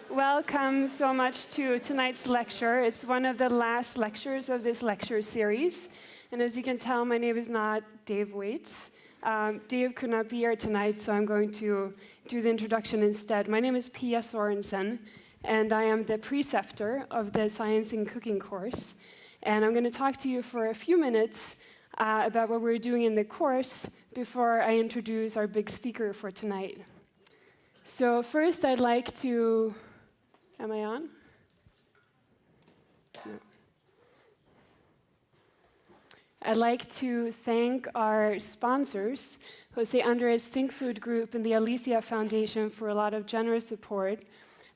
Welcome so much to tonight's lecture. It's one of the last lectures of this lecture series. And as you can tell, my name is not Dave Waits. Dave could not be here tonight, so I'm going to do the introduction instead. My name is Pia Sorensen, and I am the preceptor of the Science in Cooking course. And I'm going to talk to you for a few minutes about what we're doing in the course before I introduce our big speaker for tonight. So first, I'd like to... Am I on? No. I'd like to thank our sponsors, Jose Andres Think Food Group and the Alicia Foundation, for a lot of generous support.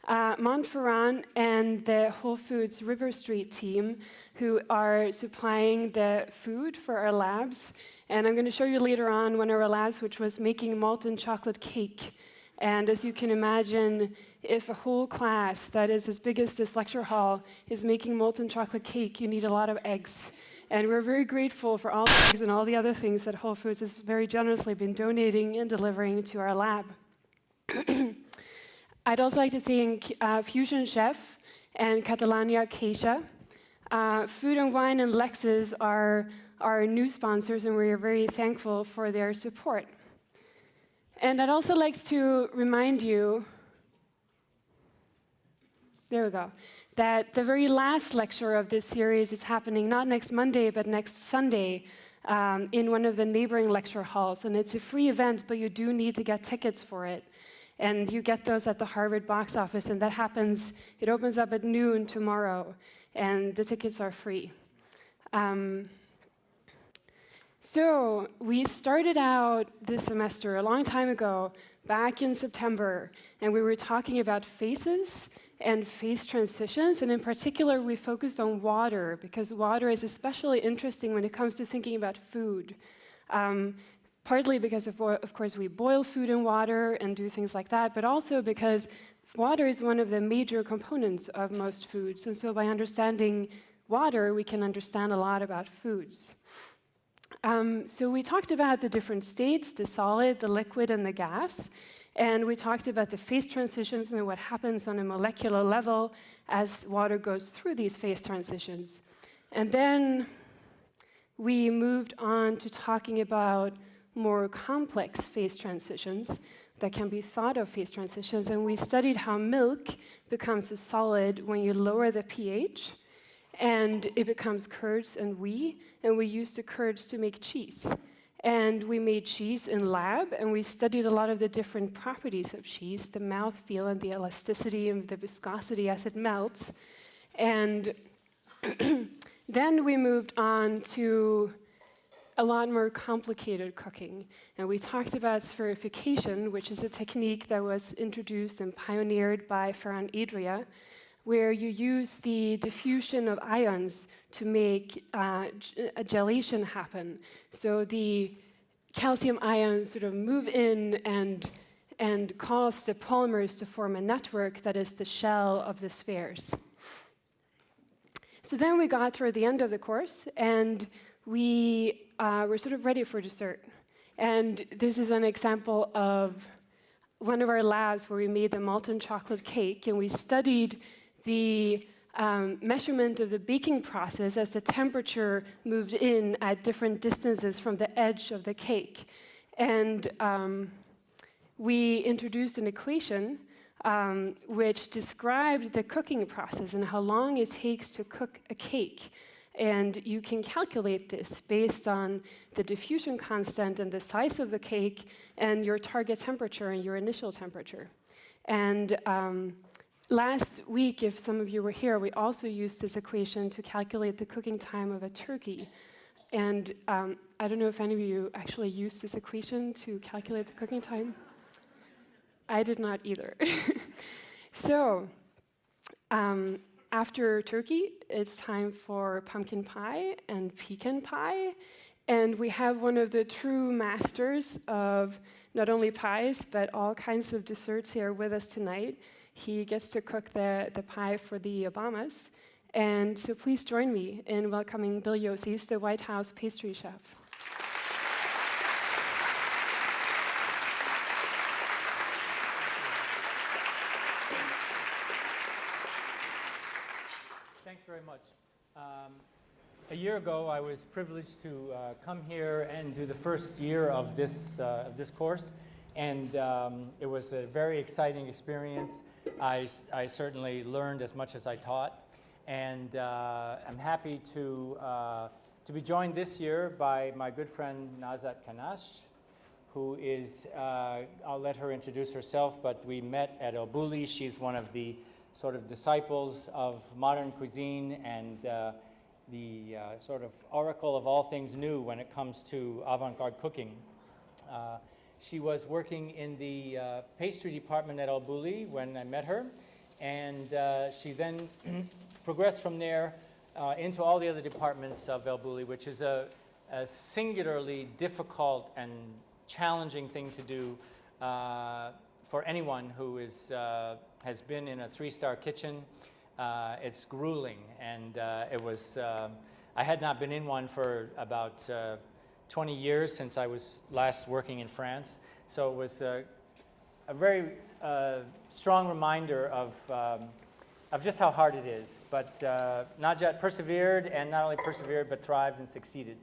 Montferrand and the Whole Foods River Street team, who are supplying the food for our labs. And I'm going to show you later on one of our labs, which was making molten chocolate cake. And as you can imagine, if a whole class that is as big as this lecture hall is making molten chocolate cake, you need a lot of eggs. And we're very grateful for all the eggs and all the other things that Whole Foods has very generously been donating and delivering to our lab. I'd also like to thank Fusion Chef and Catalania Keisha. Food and Wine and Lexus are our new sponsors, and we are very thankful for their support. And I'd also like to remind you, there we go, that the very last lecture of this series is happening not next Monday, but next Sunday in one of the neighboring lecture halls. And it's a free event, but you do need to get tickets for it. And you get those at the Harvard box office, and that happens, it opens up at noon tomorrow, and the tickets are free. So we started out this semester a long time ago, back in September, and we were talking about faces and face transitions, and in particular we focused on water, because water is especially interesting when it comes to thinking about food. Partly because, of course, we boil food in water and do things like that, but also because water is one of the major components of most foods, and so by understanding water, we can understand a lot about foods. So we talked about the different states, the solid, the liquid, and the gas. And we talked about the phase transitions and what happens on a molecular level as water goes through these phase transitions. And then we moved on to talking about more complex phase transitions that can be thought of phase transitions. And we studied how milk becomes a solid when you lower the pH. And it becomes curds and we use the curds to make cheese. And we made cheese in lab, and we studied a lot of the different properties of cheese, the mouthfeel and the elasticity and the viscosity as it melts. And then we moved on to a lot more complicated cooking. And we talked about spherification, which is a technique that was introduced and pioneered by Ferran Adria, where you use the diffusion of ions to make a gelation happen. So the calcium ions sort of move in and cause the polymers to form a network that is the shell of the spheres. So then we got toward the end of the course, and we were sort of ready for dessert. And this is an example of one of our labs where we made the molten chocolate cake, and we studied the measurement of the baking process as the temperature moved in at different distances from the edge of the cake. And we introduced an equation which described the cooking process and how long it takes to cook a cake. And you can calculate this based on the diffusion constant and the size of the cake and your target temperature and your initial temperature. And last week, if some of you were here, we also used this equation to calculate the cooking time of a turkey. And I don't know if any of you actually used this equation to calculate the cooking time. I did not either. So after turkey, it's time for pumpkin pie and pecan pie. And we have one of the true masters of not only pies, but all kinds of desserts here with us tonight. He gets to cook the pie for the Obamas. And so please join me in welcoming Bill Yosses, the White House pastry chef. very much. A year ago, I was privileged to come here and do the first year of this course, and it was a very exciting experience. I certainly learned as much as I taught, and I'm happy to be joined this year by my good friend Najat Kanash, who is, I'll let her introduce herself, but we met at Elbuli. She's one of the sort of disciples of modern cuisine and the sort of oracle of all things new when it comes to avant-garde cooking. She was working in the pastry department at Elbuli when I met her, and she then progressed from there into all the other departments of Elbuli, which is a singularly difficult and challenging thing to do for anyone who has been in a 3-star kitchen. It's grueling, and it was. I had not been in one for about 20 years since I was last working in France, so it was a very strong reminder of just how hard it is. But Najat persevered, and not only persevered, but thrived and succeeded.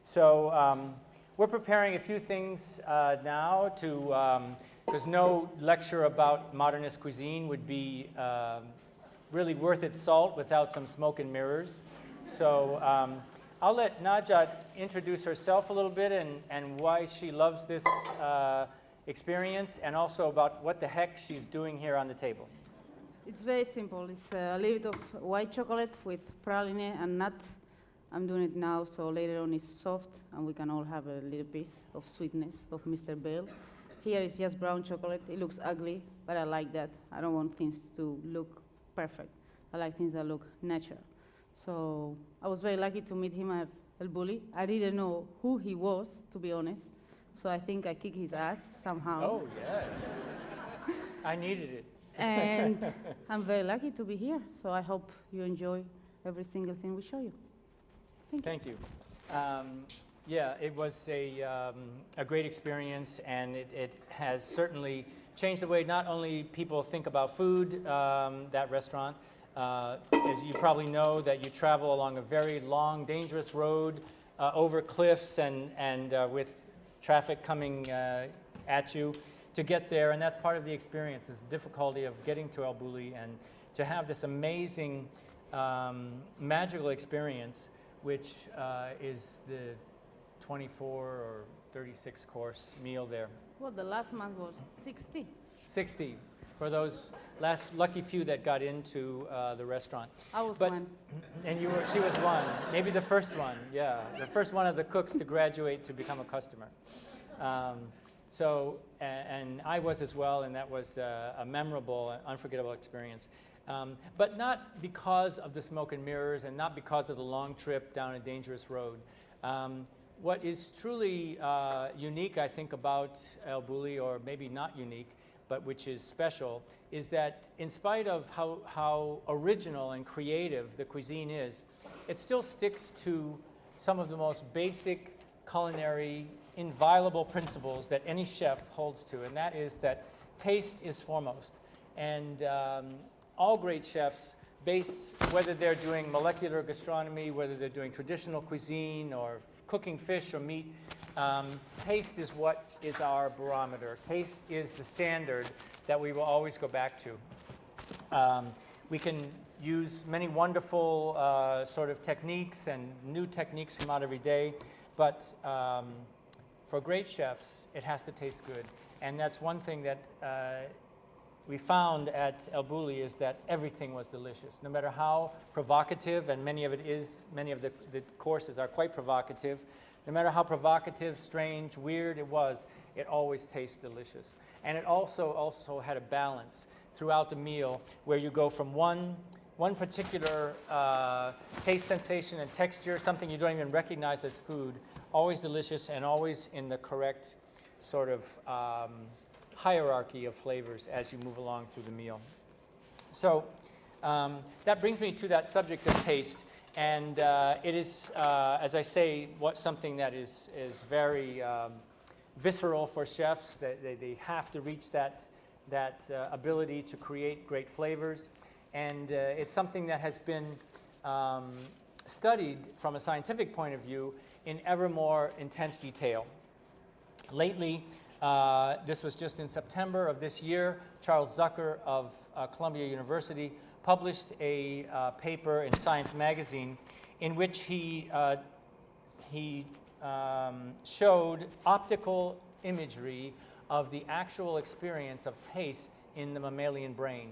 So we're preparing a few things now to, because no lecture about modernist cuisine would be really worth its salt without some smoke and mirrors. So I'll let Najat introduce herself a little bit and why she loves this experience, and also about what the heck she's doing here on the table. It's very simple. It's a little bit of white chocolate with praline and nuts. I'm doing it now, so later on it's soft, and we can all have a little piece of sweetness of Mr. Bale. Here is just brown chocolate. It looks ugly, but I like that. I don't want things to look perfect. I like things that look natural. So I was very lucky to meet him at Elbuli. I didn't know who he was, to be honest. So I think I kicked his ass somehow. Oh, yes. I needed it. And I'm very lucky to be here. So I hope you enjoy every single thing we show you. Thank you. Yeah, it was a great experience, and it has certainly changed the way not only people think about food, that restaurant. As you probably know, that you travel along a very long, dangerous road over cliffs and with traffic coming at you to get there, and that's part of the experience, is the difficulty of getting to Elbuli and to have this amazing, magical experience, which is the 24 or 36 course meal there. Well, the last month was 60. 60 for those last lucky few that got into the restaurant. I was one. And she was one, maybe the first one, yeah, the first one of the cooks to graduate to become a customer. And I was as well, and that was a memorable, unforgettable experience. But not because of the smoke and mirrors, and not because of the long trip down a dangerous road. What is truly unique, I think, about Elbuli, or maybe not unique, but which is special, is that in spite of how original and creative the cuisine is, it still sticks to some of the most basic culinary, inviolable principles that any chef holds to, and that is that taste is foremost. And all great chefs base, whether they're doing molecular gastronomy, whether they're doing traditional cuisine or cooking fish or meat, taste is what is our barometer. Taste is the standard that we will always go back to. We can use many wonderful sort of techniques, and new techniques come out every day, but for great chefs, it has to taste good. And that's one thing that we found at Elbuli, is that everything was delicious. No matter how provocative, and many of the courses are quite provocative, no matter how provocative, strange, weird it was, it always tastes delicious. And it also had a balance throughout the meal, where you go from one particular taste sensation and texture, something you don't even recognize as food, always delicious and always in the correct sort of hierarchy of flavors as you move along through the meal. So that brings me to that subject of taste, and it is, as I say, something that is very visceral for chefs. They have to reach that ability to create great flavors, and it's something that has been studied from a scientific point of view in ever more intense detail. Lately, this was just in September of this year, Charles Zucker of Columbia University published a paper in Science magazine in which he showed optical imagery of the actual experience of taste in the mammalian brain.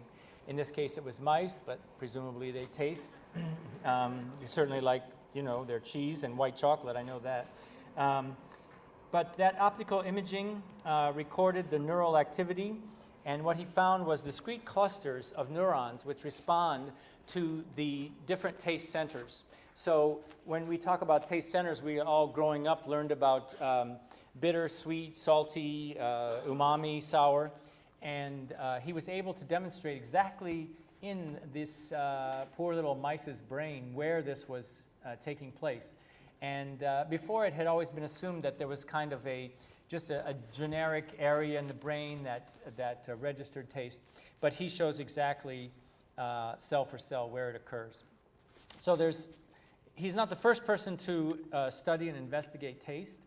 In this case, it was mice, but presumably they taste. You certainly like, their cheese and white chocolate, I know that. But that optical imaging recorded the neural activity, and what he found was discrete clusters of neurons which respond to the different taste centers. So when we talk about taste centers, we all growing up learned about bitter, sweet, salty, umami, sour, and he was able to demonstrate exactly in this poor little mice's brain where this was taking place. And before, it had always been assumed that there was kind of just a generic area in the brain that registered taste, but he shows exactly cell for cell where it occurs. So he's not the first person to study and investigate taste.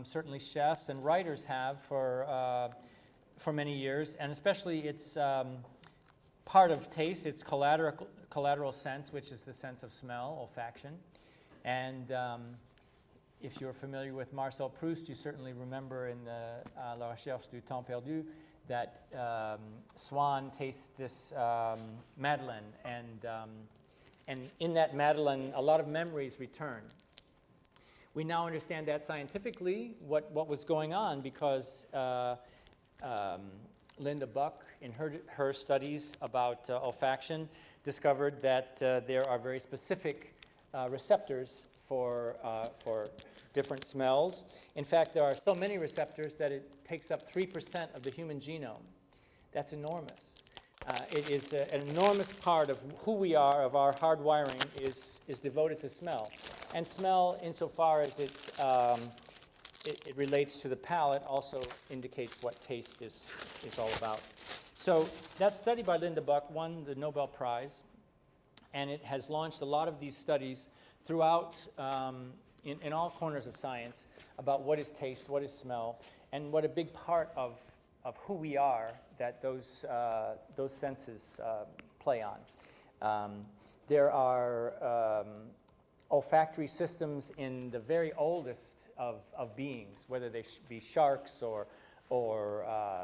Certainly chefs and writers have for many years, and especially it's part of taste, it's collateral sense, which is the sense of smell, olfaction. And if you're familiar with Marcel Proust, you certainly remember in the La Recherche du Temps Perdu that Swann tastes this Madeleine, and in that Madeleine, a lot of memories return. We now understand that scientifically, what was going on, because Linda Buck, in her studies about olfaction, discovered that there are very specific receptors for different smells. In fact, there are so many receptors that it takes up 3% of the human genome. That's enormous. It is an enormous part of who we are, of our hardwiring, is devoted to smell. And smell, insofar as it relates to the palate, also indicates what taste is all about. So that study by Linda Buck won the Nobel Prize, and it has launched a lot of these studies throughout, in all corners of science, about what is taste, what is smell, and what a big part of who we are that those senses play on. There are olfactory systems in the very oldest of beings, whether they be sharks or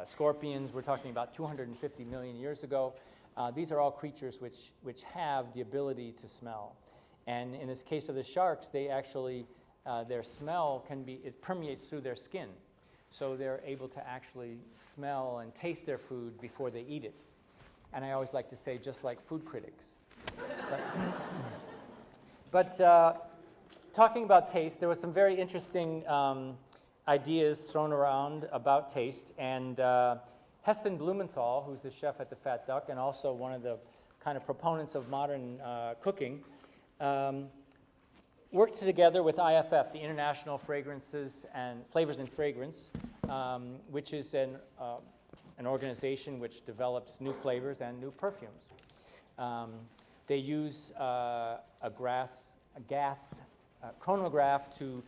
scorpions. We're talking about 250 million years ago. These are all creatures which have the ability to smell. And in this case of the sharks, they actually, their smell it permeates through their skin. So they're able to actually smell and taste their food before they eat it. And I always like to say, just like food critics. But talking about taste, there was some very interesting ideas thrown around about taste. And Heston Blumenthal, who's the chef at the Fat Duck and also one of the kind of proponents of modern cooking, worked together with IFF, the International Flavors and Fragrance, which is an organization which develops new flavors and new perfumes. They use a gas chronograph to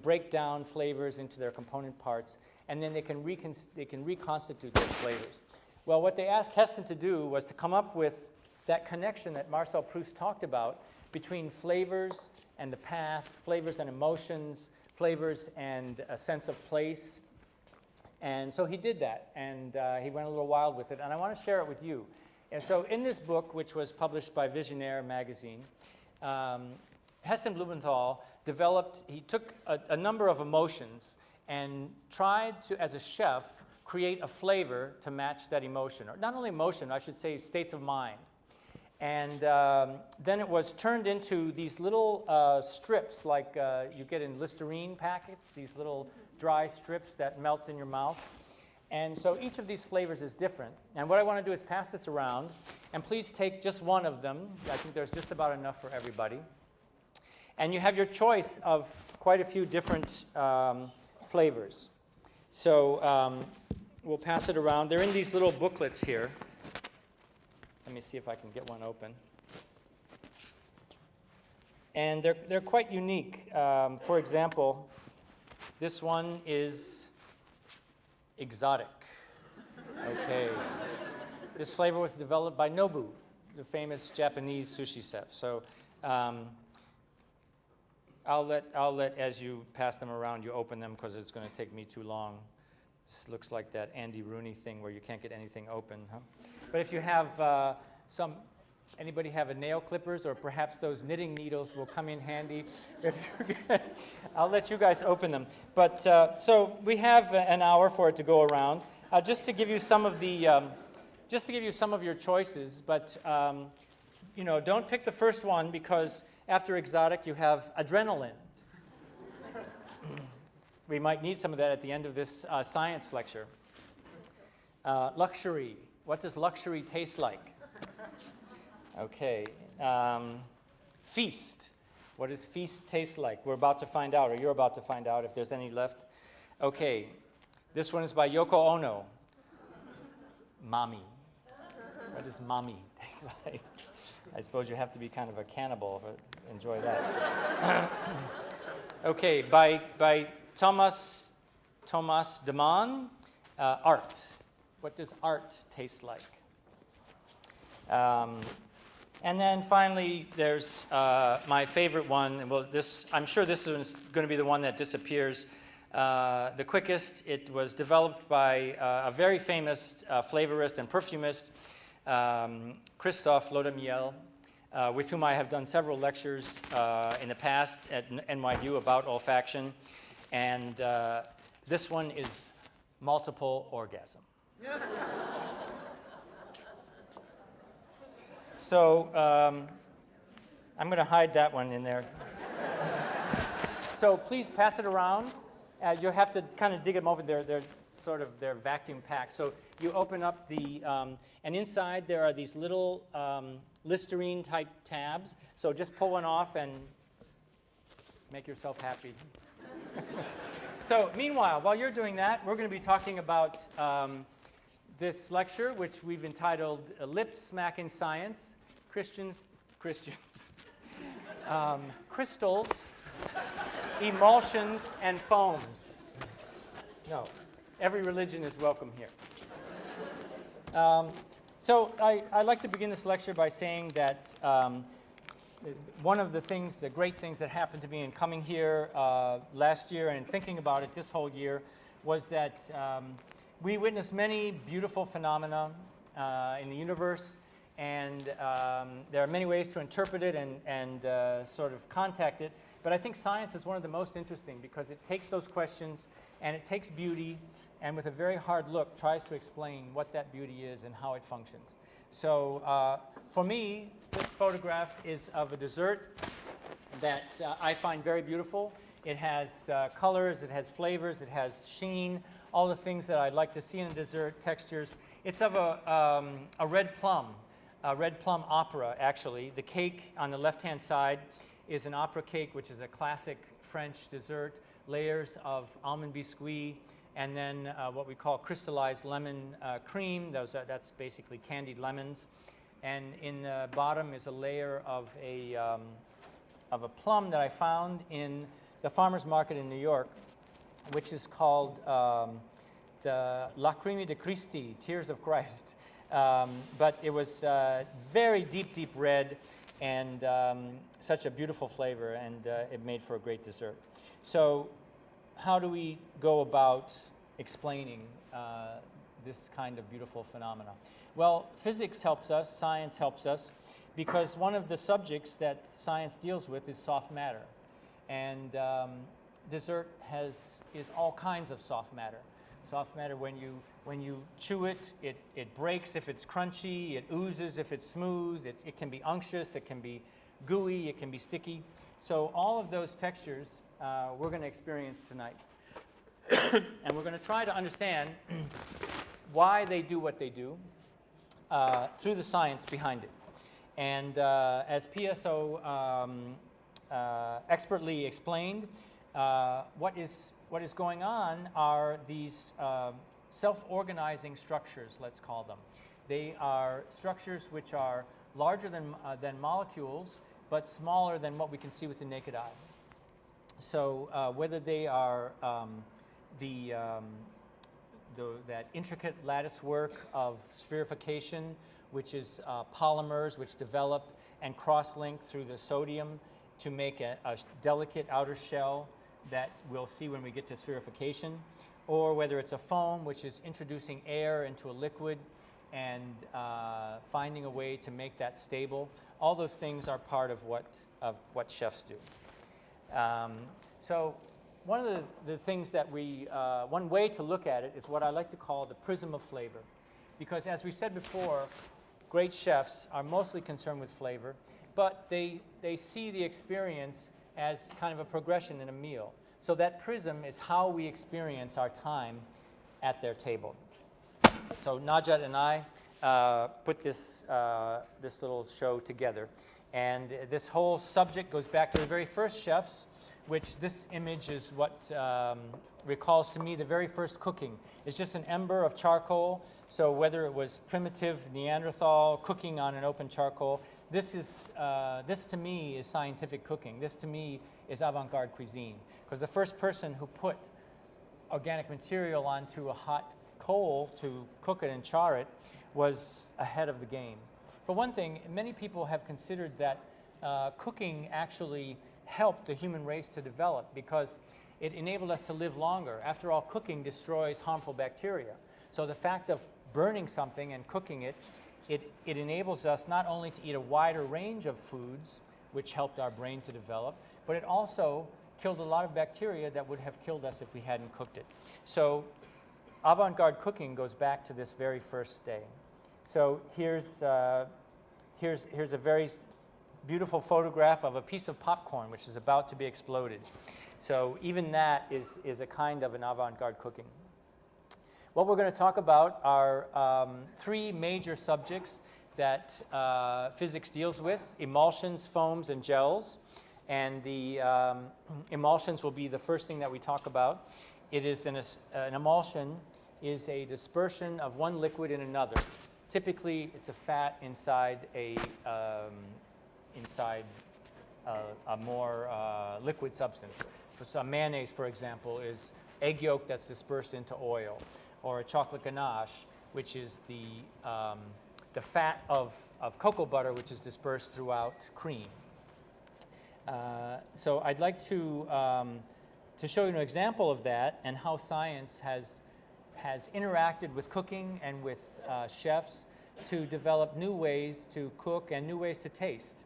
break down flavors into their component parts, and then they can reconstitute those flavors. Well, what they asked Heston to do was to come up with that connection that Marcel Proust talked about between flavors and the past, flavors and emotions, flavors and a sense of place. And so he did that, and he went a little wild with it, and I want to share it with you. And so in this book, which was published by Visionaire magazine, Heston Blumenthal he took a number of emotions and tried to, as a chef, create a flavor to match that emotion, or not only emotion, I should say states of mind. And then it was turned into these little strips like you get in Listerine packets, these little dry strips that melt in your mouth. And so each of these flavors is different. And what I want to do is pass this around, and please take just one of them. I think there's just about enough for everybody. And you have your choice of quite a few different flavors. So we'll pass it around. They're in these little booklets here. Let me see if I can get one open. And they're quite unique. For example, this one is exotic. Okay. This flavor was developed by Nobu, the famous Japanese sushi chef. So I'll let, as you pass them around, you open them because it's going to take me too long. This looks like that Andy Rooney thing where you can't get anything open, huh? But if you have anybody have a nail clippers, or perhaps those knitting needles will come in handy. I'll let you guys open them. But so we have an hour for it to go around. Just to give you some of the, just to give you some of your choices. But you know, don't pick the first one because after exotic you have adrenaline. We might need some of that at the end of this science lecture. Luxury. What does luxury taste like? Okay. Feast. What does feast taste like? We're about to find out, or you're about to find out if there's any left. Okay. This one is by Yoko Ono. Mommy. What does mommy taste like? I suppose you have to be kind of a cannibal to enjoy that. Okay. By Thomas Deman, art. What does art taste like? And then finally, there's my favorite one. And well, I'm sure this is going to be the one that disappears the quickest. It was developed by a very famous flavorist and perfumist, Christophe Lodemiel, with whom I have done several lectures in the past at NYU about olfaction. And this one is multiple orgasm. So I'm going to hide that one in there. So please pass it around. You'll have to kind of dig them open. They're vacuum packed. So you open up the, and inside there are these little Listerine type tabs. So just pull one off and make yourself happy. So meanwhile, while you're doing that, we're going to be talking about this lecture, which we've entitled Lip Smackin' Science, Christians, Crystals, Emulsions, and Foams. No, every religion is welcome here. So I'd like to begin this lecture by saying that one of the great things that happened to me in coming here last year and thinking about it this whole year was that we witnessed many beautiful phenomena in the universe, and there are many ways to interpret it and sort of contact it. But I think science is one of the most interesting because it takes those questions and it takes beauty and with a very hard look tries to explain what that beauty is and how it functions. So for me, this photograph is of a dessert that I find very beautiful. It has colors, it has flavors, it has sheen, all the things that I'd like to see in a dessert, textures. It's of a red plum opera, actually. The cake on the left-hand side is an opera cake, which is a classic French dessert, layers of almond biscuit, and then what we call crystallized lemon cream. That's basically candied lemons. And in the bottom is a layer of a plum that I found in the farmer's market in New York, which is called the Lacrime de Christi, Tears of Christ. But it was very deep red and such a beautiful flavor, and it made for a great dessert. So how do we go about explaining this kind of beautiful phenomena? Well, physics helps us, science helps us, because one of the subjects that science deals with is soft matter. And dessert is all kinds of soft matter. Soft matter, when you chew it, it breaks if it's crunchy, it oozes if it's smooth, it can be unctuous, it can be gooey, it can be sticky. So all of those textures we're going to experience tonight. And we're going to try to understand why they do what they do through the science behind it. And as PSO expertly explained, what is going on are these self-organizing structures, let's call them. They are structures which are larger than molecules, but smaller than what we can see with the naked eye. So whether they are that intricate lattice work of spherification, which is polymers which develop and cross-link through the sodium to make a delicate outer shell that we'll see when we get to spherification, or whether it's a foam which is introducing air into a liquid and finding a way to make that stable. All those things are part of what chefs do. So one of the things that one way to look at it is what I like to call the prism of flavor. Because as we said before, great chefs are mostly concerned with flavor, but they see the experience as kind of a progression in a meal. So that prism is how we experience our time at their table. So Najat and I put this little show together. And this whole subject goes back to the very first chefs, which this image is what recalls to me the very first cooking. It's just an ember of charcoal. So whether it was primitive Neanderthal cooking on an open charcoal, this to me is scientific cooking. This to me is avant-garde cuisine. Because the first person who put organic material onto a hot coal to cook it and char it was ahead of the game. For one thing, many people have considered that cooking actually helped the human race to develop because it enabled us to live longer. After all, cooking destroys harmful bacteria. So the fact of burning something and cooking it, it enables us not only to eat a wider range of foods, which helped our brain to develop, but it also killed a lot of bacteria that would have killed us if we hadn't cooked it. So avant-garde cooking goes back to this very first day. So here's a very beautiful photograph of a piece of popcorn which is about to be exploded. So even that is a kind of an avant-garde cooking. What we're going to talk about are three major subjects that physics deals with: emulsions, foams, and gels. And the emulsions will be the first thing that we talk about. It is an emulsion is a dispersion of one liquid in another. Typically, it's a fat inside a more liquid substance. For some mayonnaise, for example, is egg yolk that's dispersed into oil, or a chocolate ganache, which is the fat of cocoa butter, which is dispersed throughout cream. So I'd like to show you an example of that and how science has interacted with cooking and with chefs to develop new ways to cook and new ways to taste.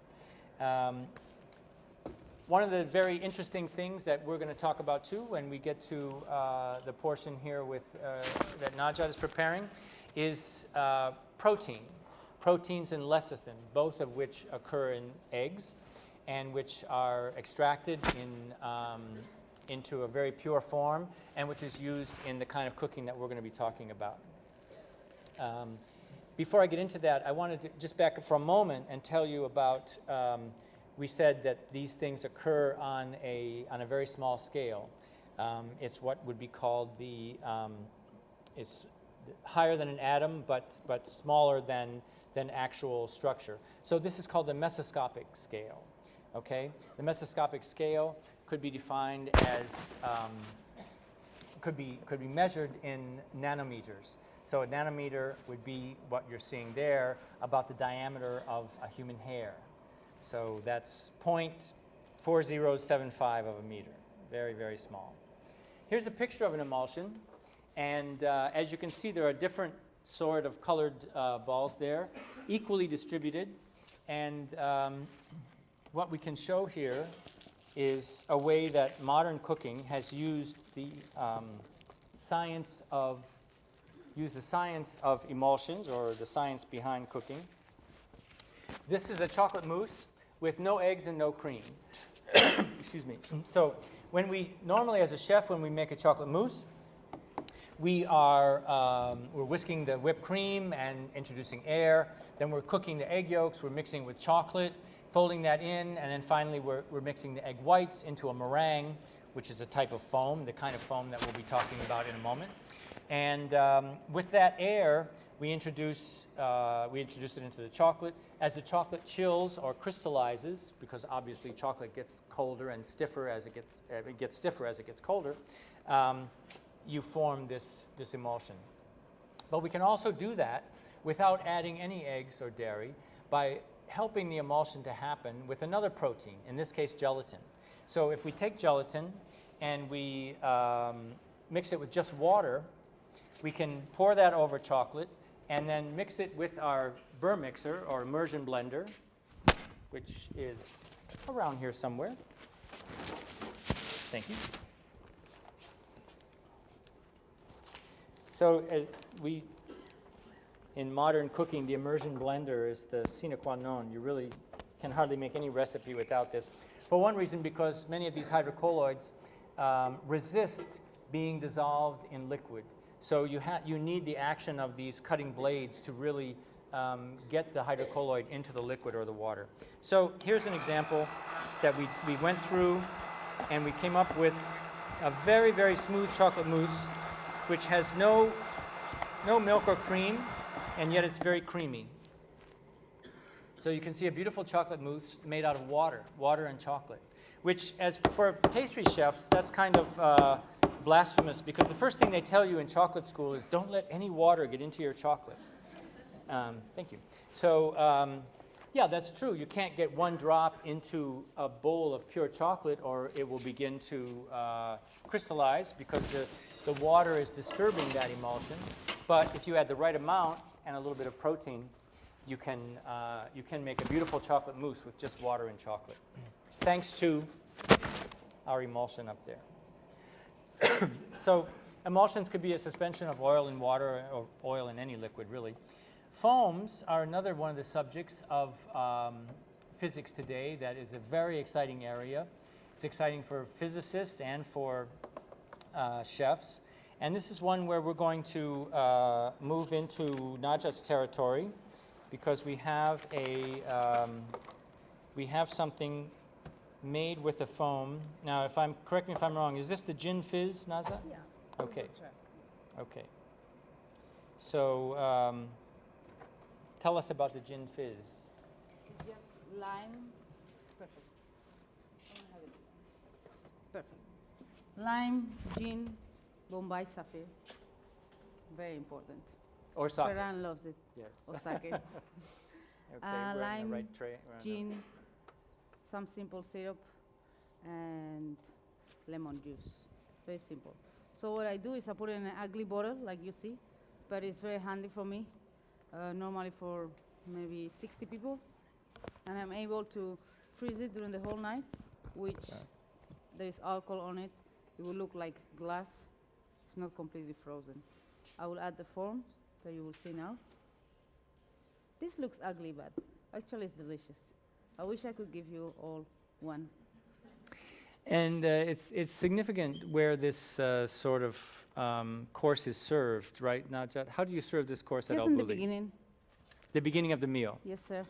One of the very interesting things that we're going to talk about too when we get to the portion here with that Najat is preparing is protein. Proteins and lecithin, both of which occur in eggs and which are extracted into a very pure form and which is used in the kind of cooking that we're going to be talking about. Before I get into that, I wanted to just back up for a moment and tell you about, we said that these things occur on a very small scale. It's what would be called it's higher than an atom, but smaller than actual structure. So this is called the mesoscopic scale. Okay, the mesoscopic scale could be defined as could be measured in nanometers. So a nanometer would be what you're seeing there, about the diameter of a human hair. So that's 0.4075 of a meter. Very, very small. Here's a picture of an emulsion, and as you can see, there are different sort of colored balls there, equally distributed, and what we can show here is a way that modern cooking has used the science of emulsions, or the science behind cooking. This is a chocolate mousse with no eggs and no cream. Excuse me. So normally as a chef, when we make a chocolate mousse, we're whisking the whipped cream and introducing air. Then we're cooking the egg yolks. We're mixing with chocolate, folding that in, and then finally we're mixing the egg whites into a meringue, which is a type of foam, the kind of foam that we'll be talking about in a moment. And with that air, we introduce it into the chocolate. As the chocolate chills or crystallizes, because obviously chocolate gets colder and stiffer as it gets stiffer as it gets colder, you form this emulsion. But we can also do that without adding any eggs or dairy by helping the emulsion to happen with another protein, in this case gelatin. So if we take gelatin and we mix it with just water, we can pour that over chocolate and then mix it with our burr mixer or immersion blender, which is around here somewhere. Thank you. So in modern cooking, the immersion blender is the sine qua non. You really can hardly make any recipe without this. For one reason, because many of these hydrocolloids resist being dissolved in liquid. So you need the action of these cutting blades to really get the hydrocolloid into the liquid or the water. So here's an example that we went through, and we came up with a very, very smooth chocolate mousse, which has no milk or cream, and yet it's very creamy. So you can see a beautiful chocolate mousse made out of water and chocolate, which, as for pastry chefs, that's kind of blasphemous, because the first thing they tell you in chocolate school is don't let any water get into your chocolate. Thank you. So yeah, that's true. You can't get one drop into a bowl of pure chocolate or it will begin to crystallize, because the water is disturbing that emulsion. But if you add the right amount and a little bit of protein, you can make a beautiful chocolate mousse with just water and chocolate, thanks to our emulsion up there. So emulsions could be a suspension of oil in water or oil in any liquid, really. Foams are another one of the subjects of physics today that is a very exciting area. It's exciting for physicists and for chefs. And this is one where we're going to move into Najat's territory, because we have something made with a foam. Now, correct me if I'm wrong, is this the gin fizz, Najat? Yeah. Okay. Okay. So tell us about the gin fizz. It's just lime. Perfect. Perfect. Lime, gin, Bombay Sapphire. Very important. Or sake. Ferran loves it. Yes. Or sake. Okay, we're in lime, the right tray. gin, some simple syrup, and lemon juice. Very simple. So what I do is I put it in an ugly bottle, like you see, but it's very handy for me, normally for maybe 60 people. And I'm able to freeze it during the whole night, which there is alcohol on it. It will look like glass. It's not completely frozen. I will add the forms that you will see now. This looks ugly, but actually it's delicious. I wish I could give you all one. And it's significant where this sort of course is served, right, Najat? How do you serve this course at Just Al in the Bulli? beginning. The beginning of the meal. Yes, sir.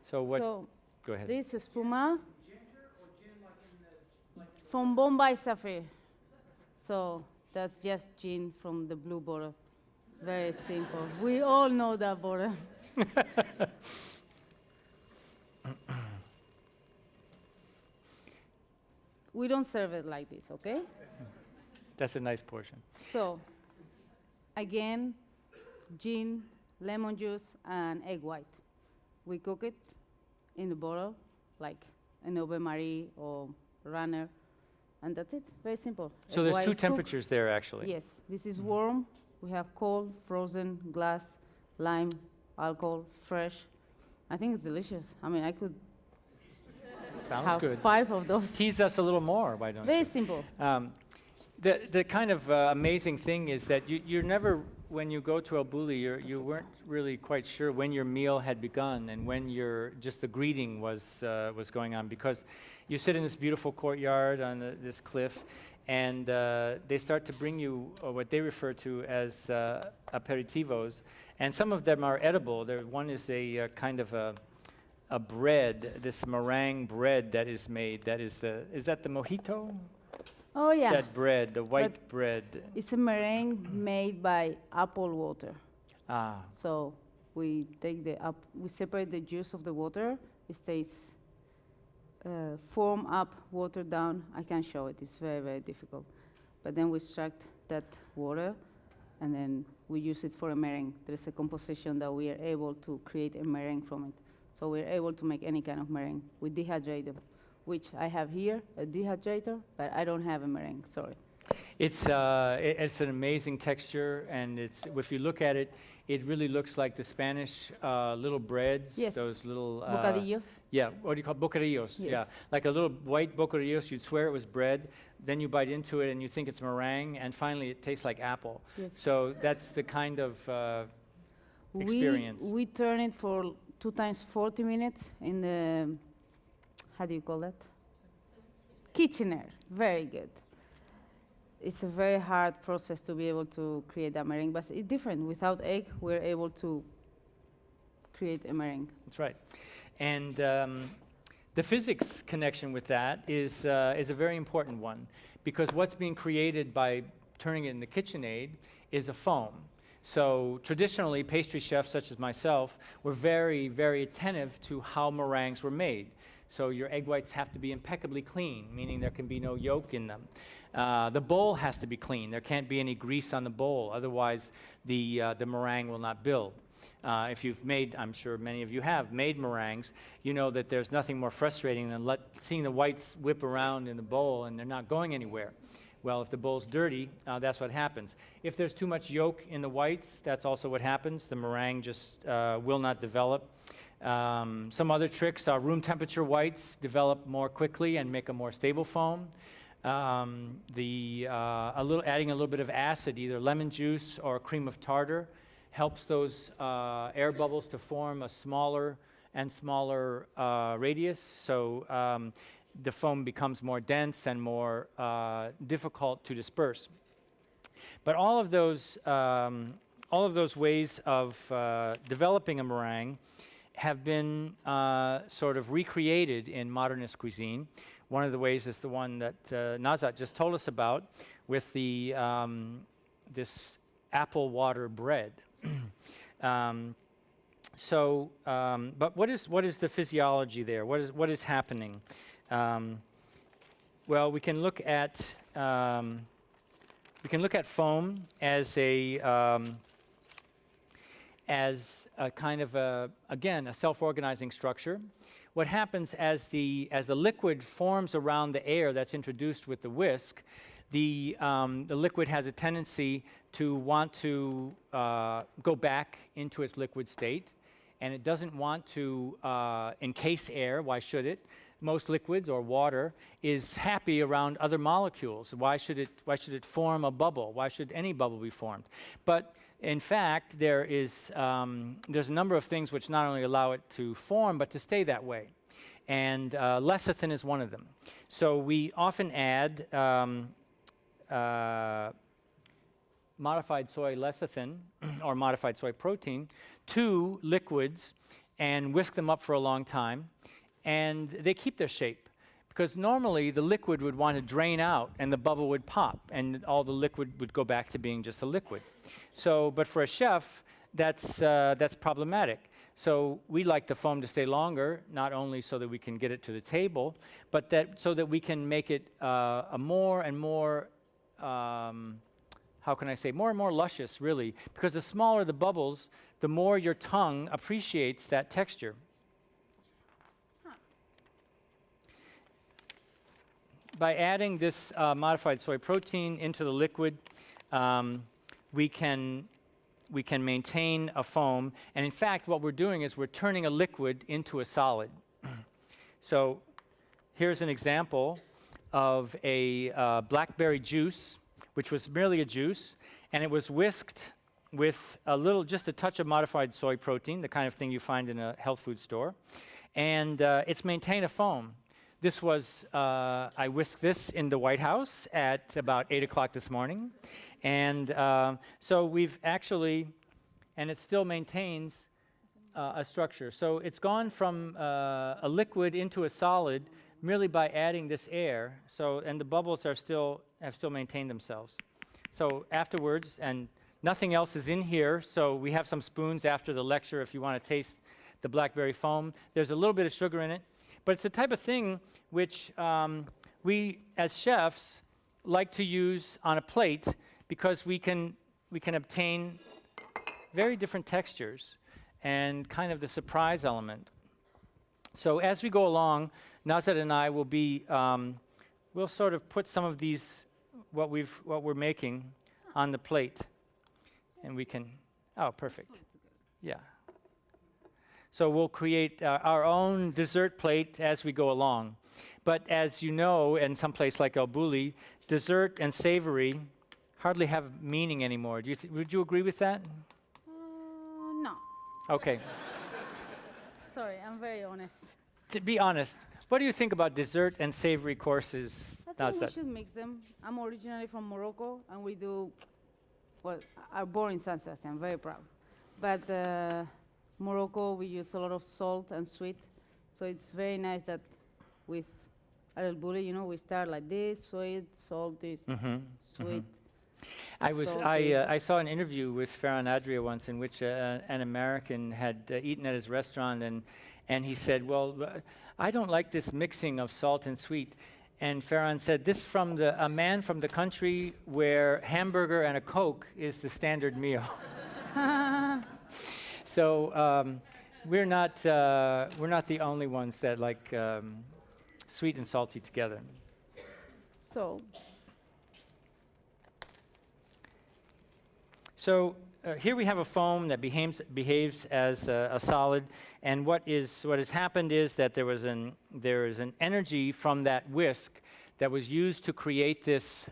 So what? So Go ahead. this is spuma from Bombay Sapphire. So that's just gin from the blue bottle. Very simple. We all know that bottle. We don't serve it like this, okay? That's a nice portion. So, again, gin, lemon juice, and egg white. We cook it in the bottle, like an Ave Marie or runner, and that's it. Very simple. So Egg there's white two is cooked. temperatures there, actually. Yes, this is warm. We have cold, frozen, glass, lime, alcohol, fresh. I think it's delicious. I mean, I could Sounds have good. 5 of those. Tease us a little more, why don't Very you? simple. The kind of amazing thing is that you're never, when you go to Al Bulli, you weren't really quite sure when your meal had begun and when just the greeting was going on, because you sit in this beautiful courtyard on this cliff, and they start to bring you what they refer to as aperitivos, and some of them are edible. One is a kind of a bread, this meringue bread that is made. Is that the mojito? Oh, yeah. That bread, the white bread. It's a meringue made by apple water. Ah, So we take we separate the juice of the water. It stays foam up, water down. I can show it. It's very, very difficult. But then we extract that water, and then we use it for a meringue. There's a composition that we are able to create a meringue from it. So we're able to make any kind of meringue. We dehydrate them, which I have here, a dehydrator, but I don't have a meringue, sorry. it's an amazing texture, and if you look at it, it really looks like the Spanish little breads, Yes. those little Bocadillos. yeah, what do you call bocadillos? Yes. Yeah, like a little white bocadillos. You'd swear it was bread. Then you bite into it and you think it's meringue, and finally it tastes like apple. Yes. So that's the kind of experience. We turn it for 2 times 40 minutes in the, how do you call that? Kitchener. Very good. It's a very hard process to be able to create that meringue, but it's different. Without egg, we're able to create a meringue. That's right. And the physics connection with that is a very important one, because what's being created by turning it in the KitchenAid is a foam. So traditionally, pastry chefs such as myself were very, very attentive to how meringues were made. So your egg whites have to be impeccably clean, meaning there can be no yolk in them. The bowl has to be clean. There can't be any grease on the bowl, otherwise the meringue will not build. If you've made, I'm sure many of you have, made meringues, you know that there's nothing more frustrating than seeing the whites whip around in the bowl and they're not going anywhere. Well, if the bowl's dirty, that's what happens. If there's too much yolk in the whites, that's also what happens. The meringue just will not develop. Some other tricks are room temperature whites develop more quickly and make a more stable foam. Adding a little bit of acid, either lemon juice or cream of tartar, helps those air bubbles to form a smaller and smaller radius. So the foam becomes more dense and more difficult to disperse. But all of those ways of developing a meringue have been sort of recreated in modernist cuisine. One of the ways is the one that Nazat just told us about, with the this apple water bread. But what is the physiology there? What is happening? Well, we can look at foam as a kind of a self-organizing structure. What happens as the liquid forms around the air that's introduced with the whisk, the liquid has a tendency to want to go back into its liquid state, and it doesn't want to encase air. Why should it? Most liquids, or water, is happy around other molecules. Why should it form a bubble? Why should any bubble be formed? But in fact, there's a number of things which not only allow it to form, but to stay that way. And lecithin is one of them. So we often add modified soy lecithin or modified soy protein to liquids and whisk them up for a long time, and they keep their shape. Because normally the liquid would want to drain out and the bubble would pop and all the liquid would go back to being just a liquid. So, but for a chef, that's problematic. So we like the foam to stay longer, not only so that we can get it to the table, but so that we can make it a more and more, how can I say, more and more luscious, really. Because the smaller the bubbles, the more your tongue appreciates that texture. By adding this modified soy protein into the liquid, we can maintain a foam. And in fact, what we're doing is we're turning a liquid into a solid. So here's an example of a blackberry juice, which was merely a juice, and it was whisked with just a touch of modified soy protein, the kind of thing you find in a health food store. And it's maintained a foam. This was, I whisked this in the White House at about 8 o'clock this morning. And so we've actually, and it still maintains a structure. So it's gone from a liquid into a solid merely by adding this air. So, and the bubbles have still maintained themselves. So afterwards, and Nothing else is in here, so we have some spoons after the lecture if you want to taste the blackberry foam. There's a little bit of sugar in it, but it's the type of thing which we, as chefs, like to use on a plate because we can obtain very different textures and kind of the surprise element. So as we go along, Nazat and I will be, we'll sort of put some of these, what we're making on the plate. And we can, oh, perfect. Yeah. So we'll create our own dessert plate as we go along. But as you know, in some place like El Bulli, dessert and savory hardly have meaning anymore. Would you agree with that? No. Okay. Sorry, I'm very honest. To be honest, what do you think about dessert and savory courses? I think we should mix them. I'm originally from Morocco, and we do, well, I'm born in San Sebastian, I'm very proud. But Morocco, we use a lot of salt and sweet. So it's very nice that with El Bulli, you know, we start like this, sweet, salty, sweet. I saw an interview with Ferran Adria once in which an American had eaten at his restaurant, and he said, well, I don't like this mixing of salt and sweet. And Ferran said, this from a man from the country where hamburger and a Coke is the standard meal. So we're not the only ones that like sweet and salty together. So here we have a foam that behaves as a solid, and what has happened is that there is an energy from that whisk that was used to create this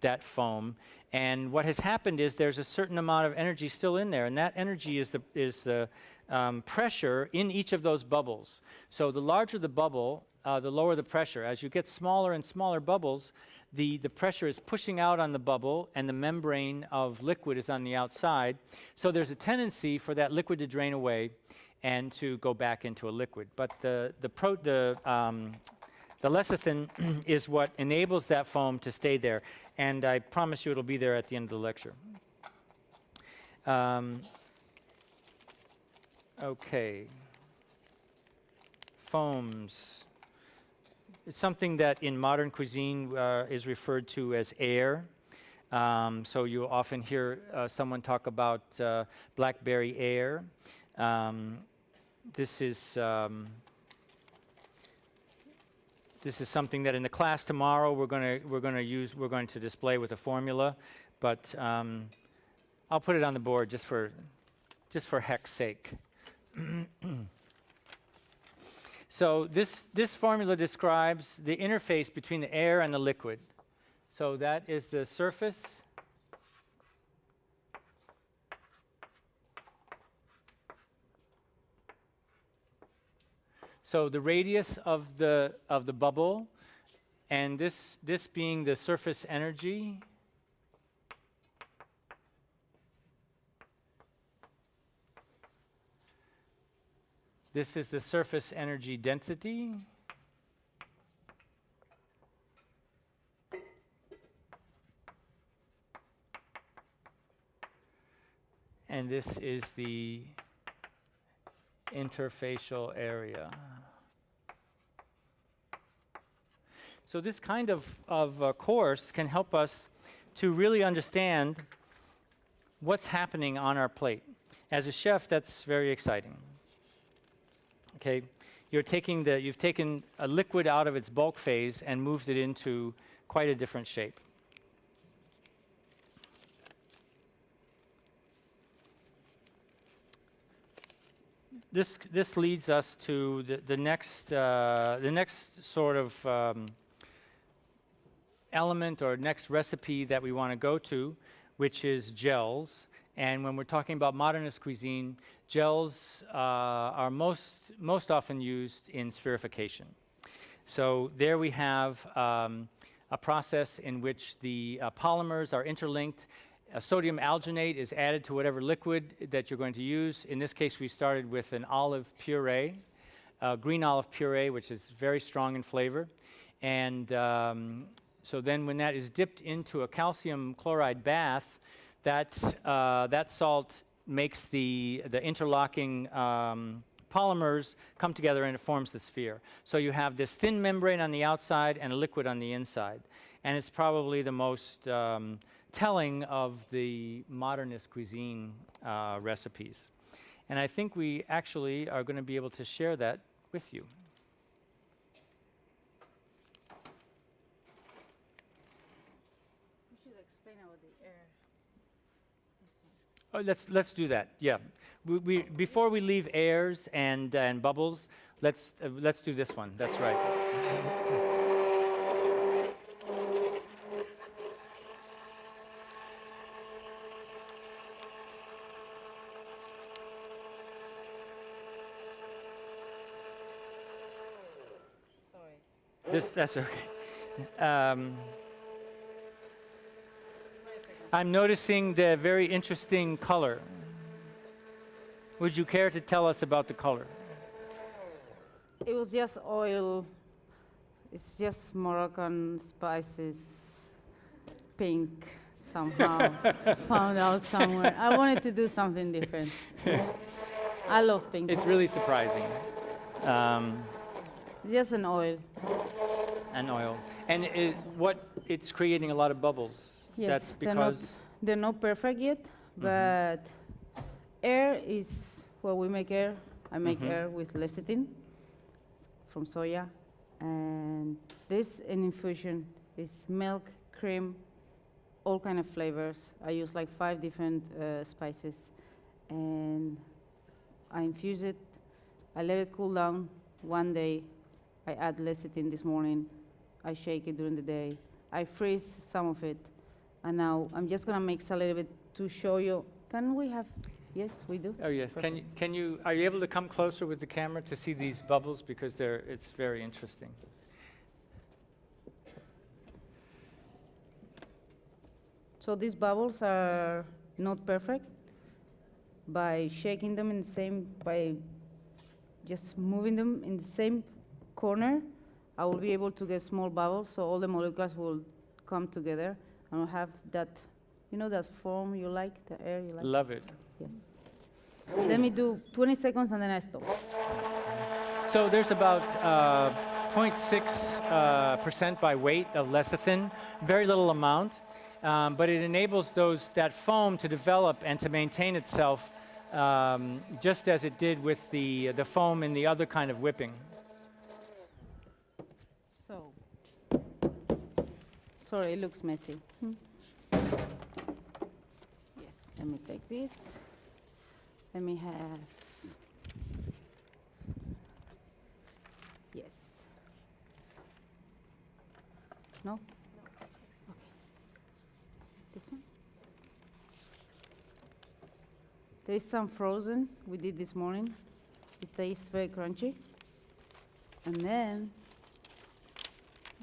that foam. And what has happened is there's a certain amount of energy still in there, and that energy is the pressure in each of those bubbles. So the larger the bubble, the lower the pressure. As you get smaller and smaller bubbles, the pressure is pushing out on the bubble, and the membrane of liquid is on the outside. So there's a tendency for that liquid to drain away and to go back into a liquid. But the lecithin is what enables that foam to stay there. And I promise you it'll be there at the end of the lecture. Okay. Foams. It's something that in modern cuisine is referred to as air. So you often hear someone talk about blackberry air. This is something that in the class tomorrow we're going to display with a formula, but I'll put it on the board just for heck's sake. So this formula describes the interface between the air and the liquid. So that is the surface. So the radius of the bubble, and this being the surface energy. This is the surface energy density. And this is the interfacial area. So this kind of course can help us to really understand what's happening on our plate. As a chef, that's very exciting. Okay, you've taken a liquid out of its bulk phase and moved it into quite a different shape. This leads us to the next sort of element or next recipe that we want to go to, which is gels. And when we're talking about modernist cuisine, gels are most often used in spherification. So there we have a process in which the polymers are interlinked. Sodium alginate is added to whatever liquid that you're going to use. In this case, we started with an olive puree, green olive puree, which is very strong in flavor. And So then when that is dipped into a calcium chloride bath, that salt makes the interlocking polymers come together and it forms the sphere. So you have this thin membrane on the outside and a liquid on the inside. And it's probably the most telling of the modernist cuisine recipes. And I think we actually are going to be able to share that with you. We should explain about the air. Oh, let's do that. Yeah, we before we leave airs and bubbles, let's do this one. That's right. Sorry. That's okay. I'm noticing the very interesting color. Would you care to tell us about the color? It was just oil. It's just Moroccan spices, pink somehow. Found out somewhere. I wanted to do something different. I love pink. It's really surprising. Just an oil. And oil. And it's creating a lot of bubbles. Yes, That's because they're not perfect yet, but air is, well, we make air. I make air with lecithin from soya. And this an infusion is milk, cream, all kind of flavors. I use like 5 different spices. And I infuse it. I let it cool down. One day, I add lecithin this morning. I shake it during the day. I freeze some of it. And now I'm just gonna mix a little bit to show you. Can we have? Yes, we do. Oh yes. Perfect. Are you able to come closer with the camera to see these bubbles because it's very interesting. So these bubbles are not perfect. By shaking them by just moving them in the same corner, I will be able to get small bubbles. So all the molecules will come together. And we'll have that, that foam you like, the air you like? Love it. Yes. Let me do 20 seconds and then I stop. So there's about 0.6% by weight of lecithin, very little amount, but it enables that foam to develop and to maintain itself just as it did with the foam in the other kind of whipping. So, sorry, it looks messy. Yes, let me take this. Let me have, yes. No? Okay. This one? There is some frozen we did this morning. It tastes very crunchy. And then,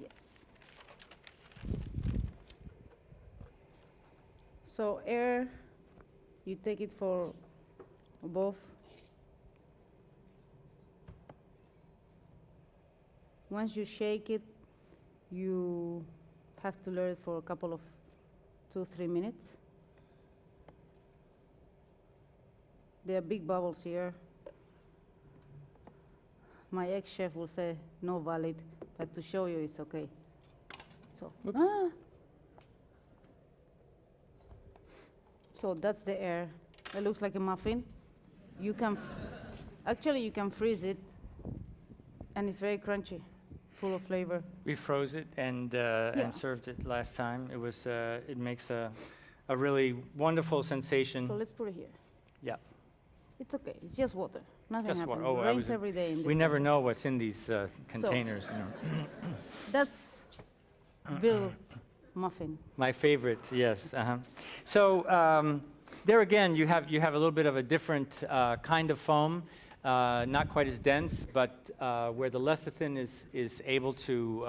yes. So air, you take it for above. Once you shake it, you have to let it for a couple of 2-3 minutes. There are big bubbles here. My ex-chef will say no valid, but to show you it's okay. So, So that's the air. It looks like a muffin. You can, actually you can freeze it, and it's very crunchy, full of flavor. We froze it and served it last time. It was it makes a really wonderful sensation. So let's put it here. Yeah. It's okay. It's just water. Nothing Just happens. water. Oh, It rains every day in this we never country. know what's in these containers. You know. That's Bill muffin. My favorite, yes. So there again, you have a little bit of a different kind of foam, not quite as dense, but where the lecithin is able to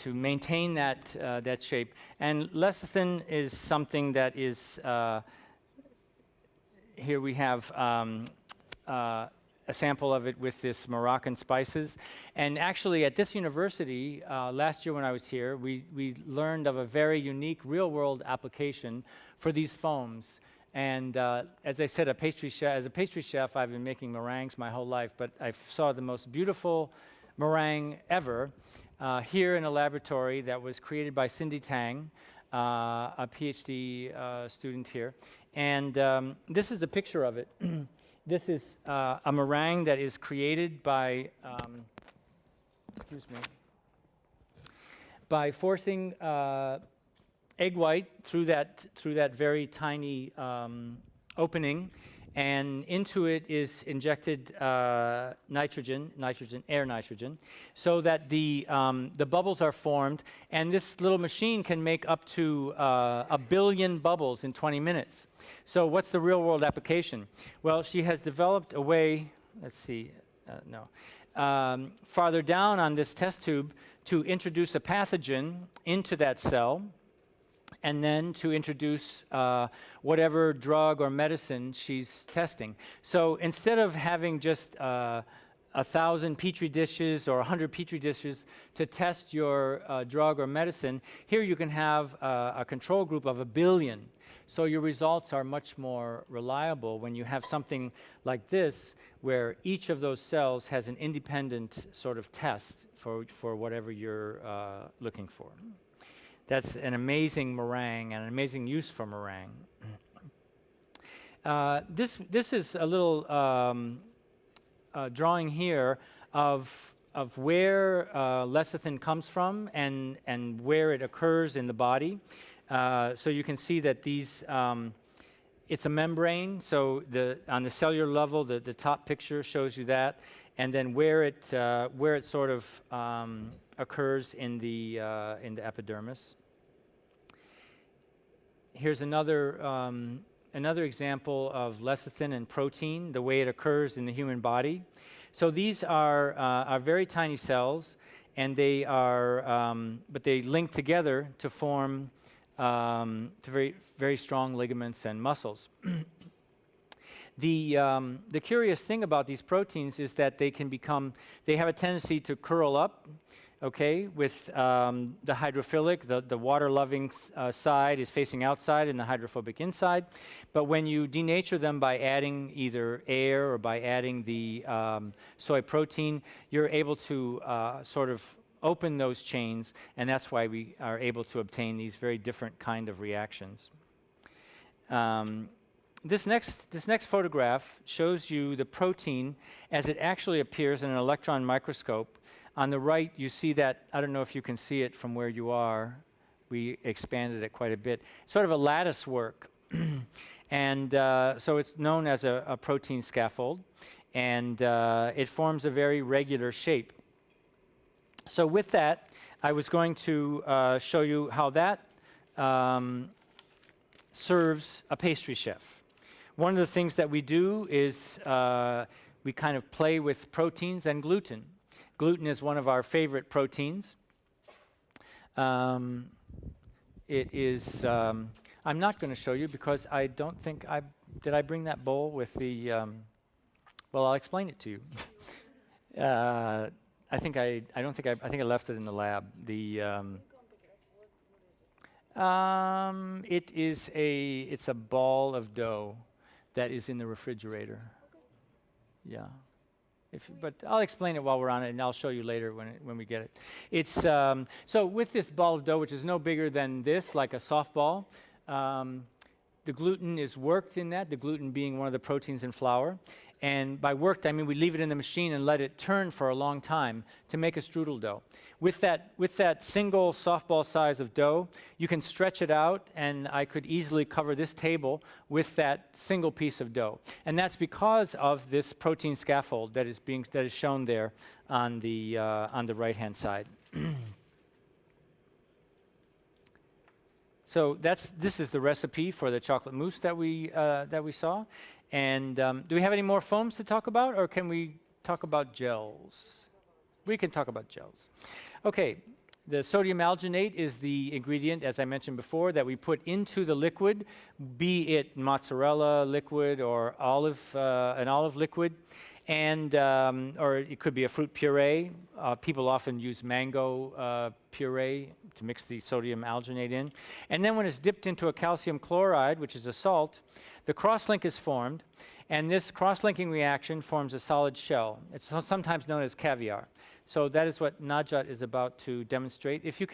maintain that shape. And lecithin is something that is here we have a sample of it with this Moroccan spices. And actually, at this university, last year when I was here, we learned of a very unique real-world application for these foams. And as I said, as a pastry chef, I've been making meringues my whole life, but I saw the most beautiful meringue ever here in a laboratory that was created by Cindy Tang, a PhD student here. And this is a picture of it. This is a meringue that is created by, by forcing egg white through that very tiny opening, and into it is injected air nitrogen, so that the bubbles are formed, and this little machine can make up to 1 billion bubbles in 20 minutes. So what's the real-world application? Well, she has developed a way, let's see, farther down on this test tube to introduce a pathogen into that cell, and then to introduce whatever drug or medicine she's testing. So instead of having just 1,000 petri dishes or 100 petri dishes to test your drug or medicine, here you can have a control group of 1 billion. So your results are much more reliable when you have something like this, where each of those cells has an independent sort of test for whatever you're looking for. That's an amazing meringue and an amazing use for meringue. This is a little drawing here of where lecithin comes from and where it occurs in the body. So you can see that these, it's a membrane, so on the cellular level, the top picture shows you that, and then where it sort of occurs in the epidermis. Here's another example of lecithin and protein, the way it occurs in the human body. So these are very tiny cells, and they are, but they link together to form to very, very strong ligaments and muscles. The curious thing about these proteins is that they have a tendency to curl up, okay, with the hydrophilic, the water-loving side is facing outside and the hydrophobic inside. But when you denature them by adding either air or by adding the soy protein, you're able to sort of open those chains, and that's why we are able to obtain these very different kind of reactions. This next photograph shows you the protein as it actually appears in an electron microscope. On the right, you see that, I don't know if you can see it from where you are. We expanded it quite a bit. Sort of a lattice work. And so it's known as a protein scaffold, and it forms a very regular shape. So with that, I was going to show you how that serves a pastry chef. One of the things that we do is we kind of play with proteins and gluten. Gluten is one of our favorite proteins. It is, I'm not going to show you because I don't think did I bring that bowl with the, well, I'll explain it to you. I think I left it in the lab. It's a ball of dough that is in the refrigerator. Okay. Yeah. But I'll explain it while we're on it, and I'll show you later when we get it. It's so with this ball of dough, which is no bigger than this, like a softball, the gluten is worked in that, the gluten being one of the proteins in flour. And by worked, I mean we leave it in the machine and let it turn for a long time to make a strudel dough. With that single softball size of dough, you can stretch it out, and I could easily cover this table with that single piece of dough. And that's because of this protein scaffold that is shown there on the right-hand side. So this is the recipe for the chocolate mousse that we saw. And do we have any more foams to talk about, or can we talk about gels? We can talk about gels. Okay, The sodium alginate is the ingredient, as I mentioned before, that we put into the liquid, be it mozzarella liquid or an olive liquid, and or it could be a fruit puree. People often use mango puree to mix the sodium alginate in. And then when it's dipped into a calcium chloride, which is a salt, the cross-link is formed, and this cross-linking reaction forms a solid shell. It's sometimes known as caviar. So that is what Najat is about to demonstrate. If we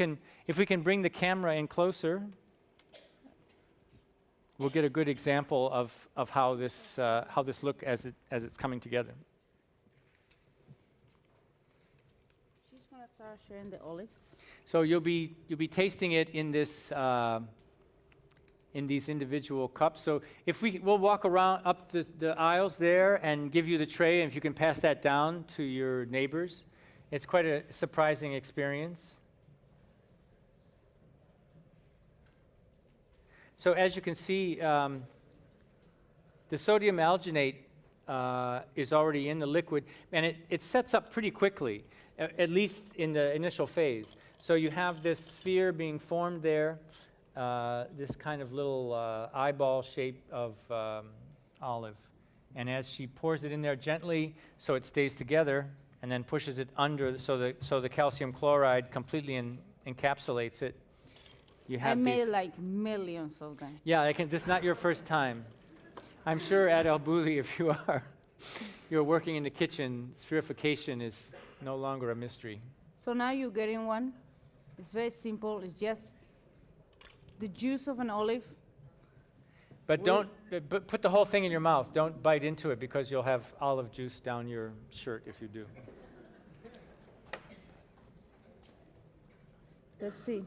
can bring the camera in closer, we'll get a good example of how this looks as it's coming together. She's gonna start sharing the olives. So you'll be tasting it in this in these individual cups. So we'll walk around up the aisles there and give you the tray, and if you can pass that down to your neighbors. It's quite a surprising experience. So as you can see, the sodium alginate is already in the liquid, and it sets up pretty quickly, at least in the initial phase. So you have this sphere being formed there, this kind of little eyeball shape of olive. And as she pours it in there gently so it stays together, and then pushes it under so the calcium chloride completely encapsulates it. You have I made like millions of them. Yeah, this is not your first time. I'm sure at El Bulli, if you're working in the kitchen, spherification is no longer a mystery. So now you're getting one. It's very simple. It's just the juice of an olive. But but put the whole thing in your mouth. Don't bite into it because you'll have olive juice down your shirt if you do. Let's see.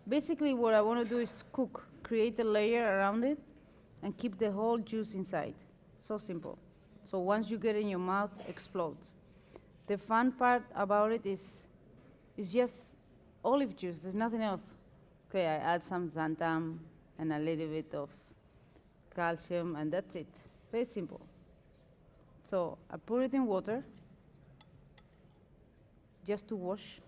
Basically, what I want to do is create a layer around it, and keep the whole juice inside. So simple. So once you get it in your mouth, explodes. The fun part about it is just olive juice. There's nothing else. Okay, I add some xanthan and a little bit of calcium, and that's it. Very simple. So I put it in water just to wash.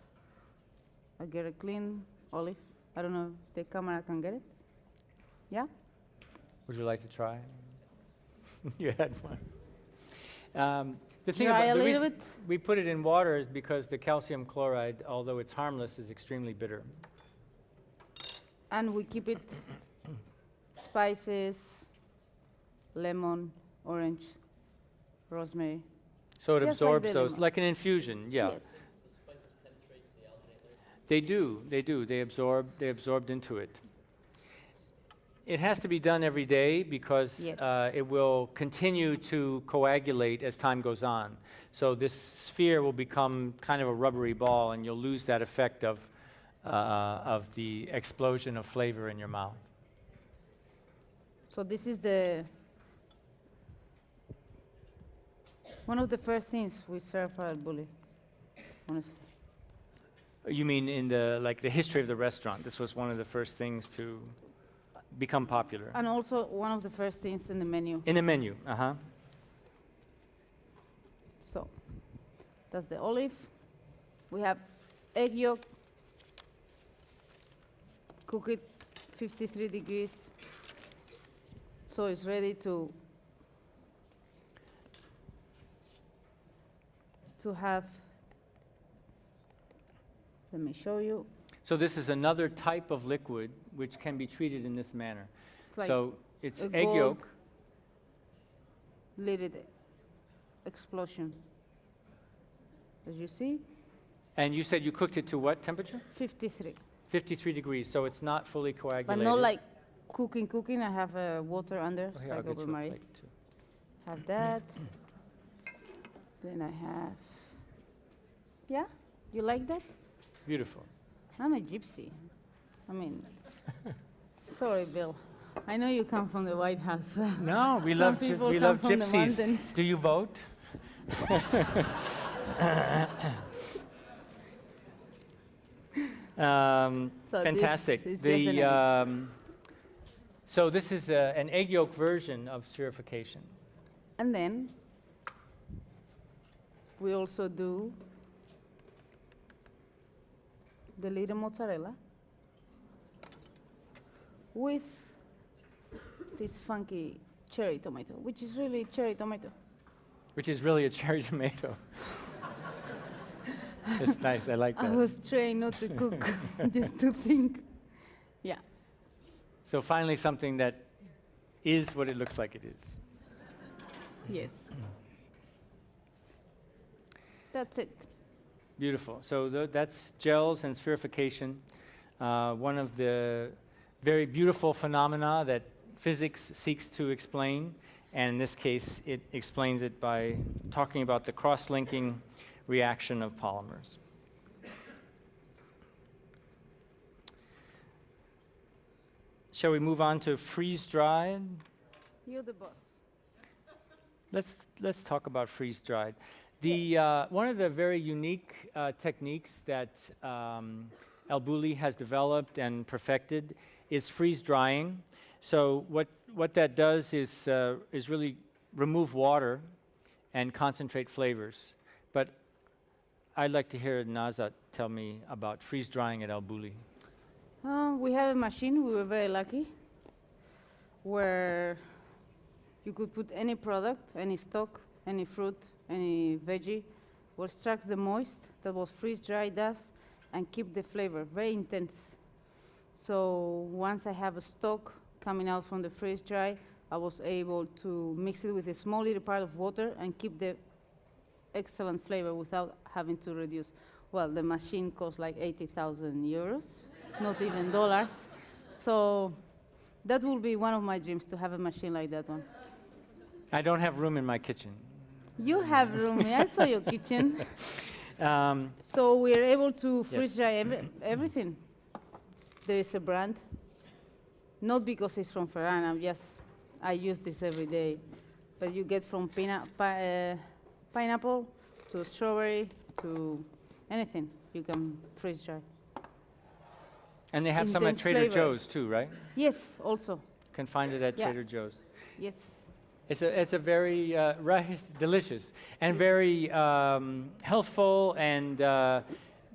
I get a clean olive. I don't know if the camera can get it. Yeah? Would you like to try? You had one. The thing Dry about a the little reason bit. we put it in water is because the calcium chloride, although it's harmless, is extremely bitter. And we keep it spices, lemon, orange, rosemary. So it Just like absorbs the those, lemon. like an infusion, yeah. Yes. They do. They absorbed into it. It has to be done every day because Yes. it will continue to coagulate as time goes on. So this sphere will become kind of a rubbery ball, and you'll lose that effect of the explosion of flavor in your mouth. So this is one of the first things we serve at Bulli, honestly. You mean in the history of the restaurant? This was one of the first things to become popular. And also one of the first things in the menu. In the menu, So that's the olive. We have egg yolk. Cook it 53 degrees. So it's ready to have, let me show you. So this is another type of liquid which can be treated in this manner. It's like So it's a egg gold yolk. lidded explosion. As you see, And you said you cooked it to what temperature? 53. 53 degrees, so it's not fully coagulated. But not like cooking. I have water under, Oh, so here, I I'll go get with you a Marie. plate, too. Have that. Then I have, yeah, you like that? Beautiful. I'm a gypsy. I mean, sorry, Bill. I know you come from the White House. No, we Some love people we come love from the gypsies. mountains. Do you vote? So Fantastic. This is just an egg. So this is an egg yolk version of spherification. And then we also do the little mozzarella with this funky cherry tomato, which is really cherry tomato. Which is really a cherry tomato. It's nice, I like I that. was trained not to cook, just to think. Yeah. So finally something that is what it looks like it is. Yes. That's it. Beautiful. So that's gels and spherification, one of the very beautiful phenomena that physics seeks to explain. And in this case, it explains it by talking about the cross-linking reaction of polymers. Shall we move on to freeze-dried? You're the boss. Let's talk about freeze-dried. The one of the very unique techniques that El Bulli has developed and perfected is freeze-drying. So what that does is really remove water and concentrate flavors. But I'd like to hear Nazat tell me about freeze-drying at El Bulli. We have a machine, we were very lucky, where you could put any product, any stock, any fruit, any veggie, or extract the moist that was freeze-dried does and keep the flavor very intense. So once I have a stock coming out from the freeze-dry, I was able to mix it with a small little part of water and keep the excellent flavor without having to reduce. Well, the machine costs like 80,000 euros, not even dollars. So that will be one of my dreams, to have a machine like that one. I don't have room in my kitchen. You have room. I saw your kitchen. So we're able to freeze dry everything. There is a brand, not because it's from Ferran, I use this every day, but you get from pineapple to strawberry to anything you can freeze dry. And they have some at Intense Trader flavor. Joe's too, right? Yes, also. You can find it at Yeah. Trader Joe's. Yes. It's a very delicious and very healthful and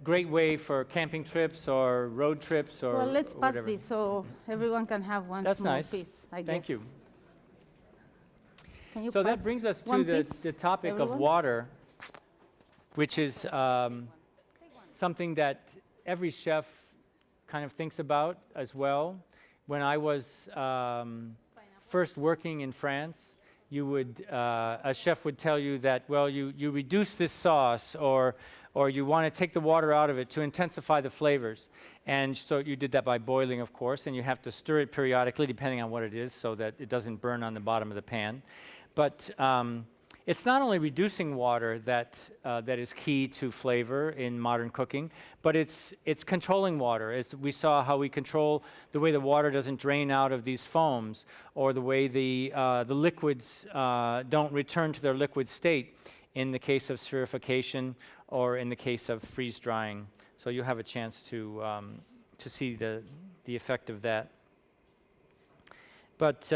great way for camping trips or road trips or Well, let's pass whatever. this so everyone can have one That's small nice. piece. I Thank guess. you. Can you So pass that brings us to one the piece, topic of everyone? water, which is something that every chef kind of thinks about as well. When I was first working in France, you would a chef would tell you that, well, you reduce this sauce or you want to take the water out of it to intensify the flavors. And so you did that by boiling, of course, and you have to stir it periodically depending on what it is so that it doesn't burn on the bottom of the pan. But it's not only reducing water that is key to flavor in modern cooking, but it's controlling water. As we saw how we control the way the water doesn't drain out of these foams, or the way the liquids don't return to their liquid state in the case of spherification or in the case of freeze drying. So you have a chance to see the effect of that. But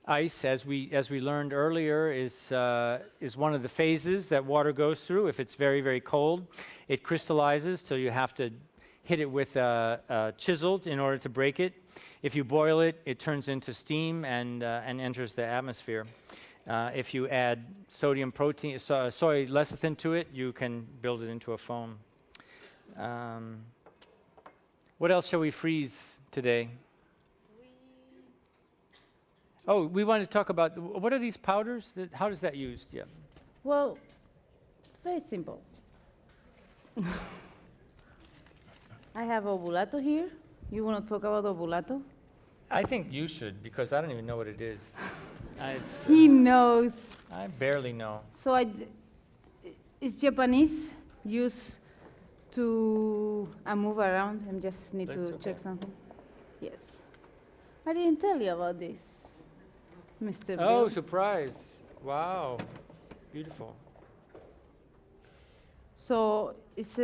ice, as we learned earlier, is one of the phases that water goes through. If it's very, very cold, it crystallizes, so you have to hit it with a chisel in order to break it. If you boil it, it turns into steam and enters the atmosphere. If you add sodium protein, soy lecithin to it, you can build it into a foam. What else shall we freeze today? Oh, we want to talk about, what are these powders? How is that used? Yeah. Well, very simple. I have ovulato here. You want to talk about ovulato? I think you should, because I don't even know what it is. He knows. I barely know. So it's Japanese, used to move around. I just need That's to okay. check something. Yes. I didn't tell you about this, Mr. Oh, Bill. surprise. Wow. Beautiful. So it's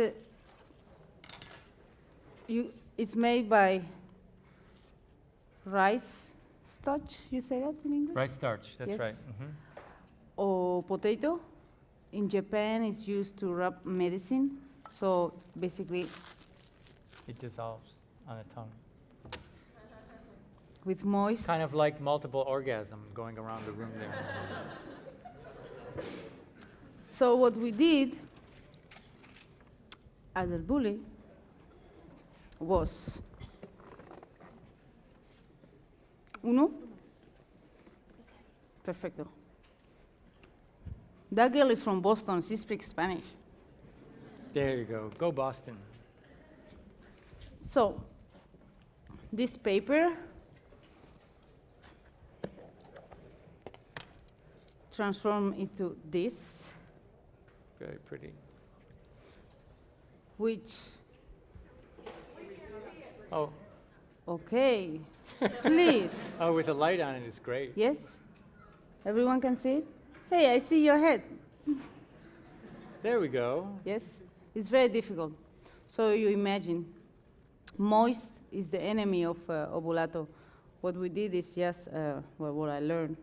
made by rice starch, you say that in English? Rice starch, that's Yes. right. Or potato. In Japan, it's used to rub medicine. So basically, It dissolves on the tongue. with moist. Kind of like multiple orgasm going around the room there. So what we did as a bully was uno. Perfecto. That girl is from Boston. She speaks Spanish. There you go. Go Boston. So this paper transform into this, Very pretty. which, Oh, okay, please. oh, with the light on it is great. Yes? Everyone can see it? Hey, I see your head. There we go. Yes? It's very difficult. So you imagine, moist is the enemy of obulato. What we did is just, well, what I learned.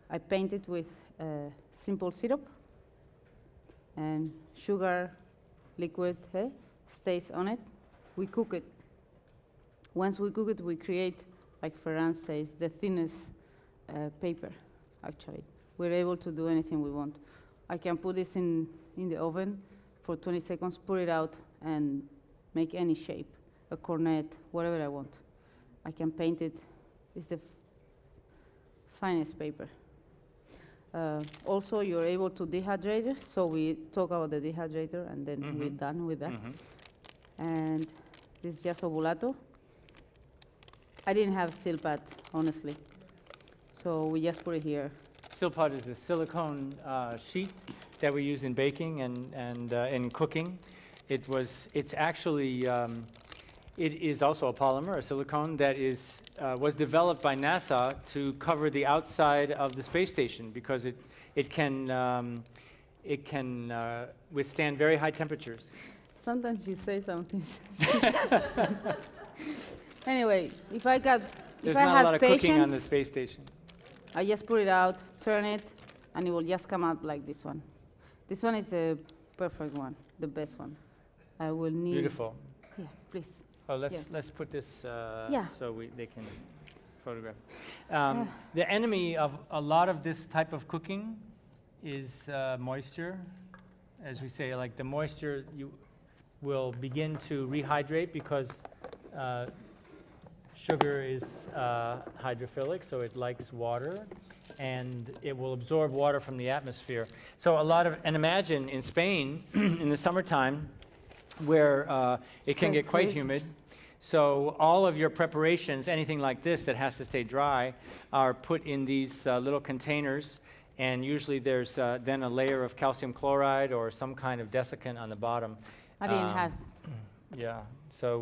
I painted with simple syrup and sugar liquid stays on it. We cook it. Once we cook it, we create, like Ferran says, the thinnest paper, actually. We're able to do anything we want. I can put this in the oven for 20 seconds, put it out, and make any shape, a cornet, whatever I want. I can paint it. It's the finest paper. Also, you're able to dehydrate it. So we talk about the dehydrator, and then we're done with that. And this is just obulato. I didn't have silpat, honestly. So we just put it here. Silpot is a silicone sheet that we use in baking and in cooking. It's actually, it is also a polymer, a silicone that was developed by NASA to cover the outside of the space station because it can withstand very high temperatures. Sometimes you say something. Anyway, if I There's had not a lot of cooking on patience, the space station. I just put it out, turn it, and it will just come out like this one. This one is the perfect one, the best one. I will need. Beautiful. Yeah, please. Oh, let's Yes. put this Yeah. so they can photograph. The enemy of a lot of this type of cooking is moisture. As we say, like the moisture you will begin to rehydrate because sugar is hydrophilic, so it likes water, and it will absorb water from the atmosphere. So and imagine in Spain in the summertime where it can So get quite crazy. humid. So all of your preparations, anything like this that has to stay dry, are put in these little containers, and usually there's then a layer of calcium chloride or some kind of desiccant on the bottom. I didn't have. Yeah, so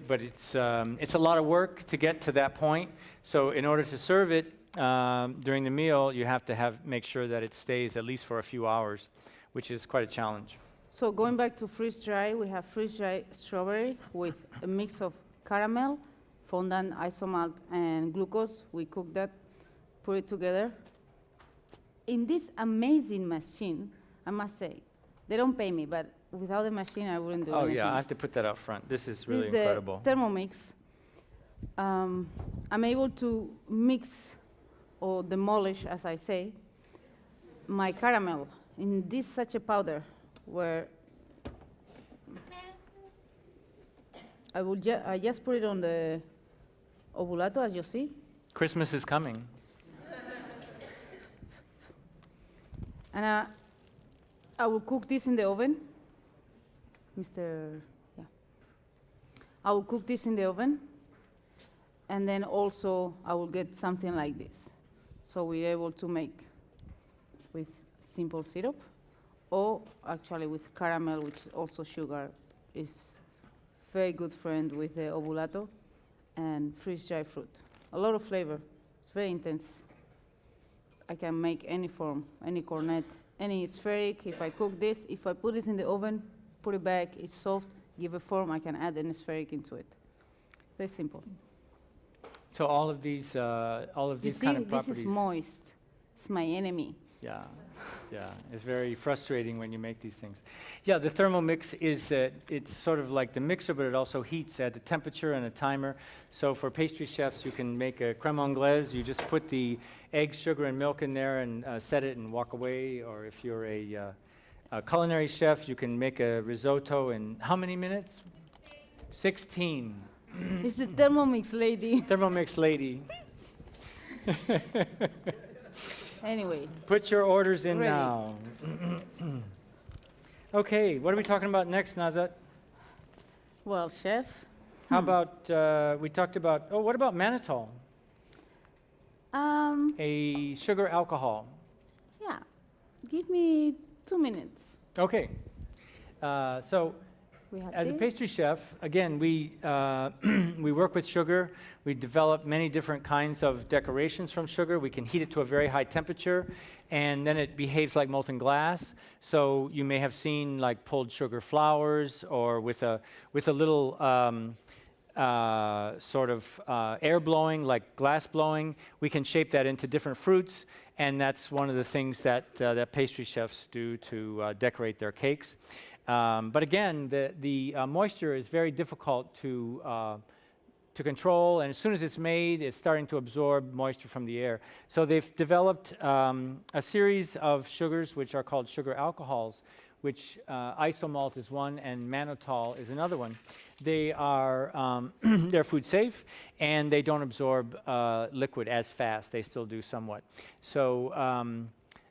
but it's a lot of work to get to that point. So in order to serve it during the meal, you have to make sure that it stays at least for a few hours, which is quite a challenge. So going back to freeze dry, we have freeze dry strawberry with a mix of caramel, fondant, isomalt, and glucose. We cook that, put it together. In this amazing machine, I must say, they don't pay me, but without the machine, I wouldn't do Oh anything. yeah, I have to put that up front. This is really This is incredible. the Thermomix. I'm able to mix or demolish, as I say, my caramel in this such a powder where I just put it on the obulato, as you see, Christmas is coming. and I will cook this in the oven. Yeah. I will cook this in the oven, and then also I will get something like this. So we're able to make with simple syrup, or actually with caramel, which is also sugar, is very good friend with the obulato, and freeze-dried fruit. A lot of flavor. It's very intense. I can make any form, any cornet, any spheric. If I cook this, if I put this in the oven, put it back, it's soft, give a form, I can add any spheric into it. Very simple. So all of these You see, kind of properties. this is moist. It's my enemy. Yeah, yeah. It's very frustrating when you make these things. Yeah, the Thermomix is, it's sort of like the mixer, but it also heats at a temperature and a timer. So for pastry chefs, you can make a crème anglaise. You just put the eggs, sugar, and milk in there and set it and walk away. Or if you're a culinary chef, you can make a risotto in how many minutes? 16. It's the Thermomix lady. Thermomix lady. Anyway, Put your orders in Ready. now. Okay, what are we talking about next, Nazat? well, chef. How about, we talked about, oh, what about manitol? A sugar alcohol. Yeah, give me 2 minutes. Okay. So We have as a this. pastry chef, again, we, we work with sugar. We develop many different kinds of decorations from sugar. We can heat it to a very high temperature, and then it behaves like molten glass. So you may have seen like pulled sugar flowers, or with a little sort of air blowing, like glass blowing. We can shape that into different fruits, and that's one of the things that that pastry chefs do to decorate their cakes. But again, the moisture is very difficult to control, and as soon as it's made, it's starting to absorb moisture from the air. So they've developed a series of sugars which are called sugar alcohols, which isomalt is one and manitol is another one. They are they're food safe, and they don't absorb liquid as fast. They still do somewhat. So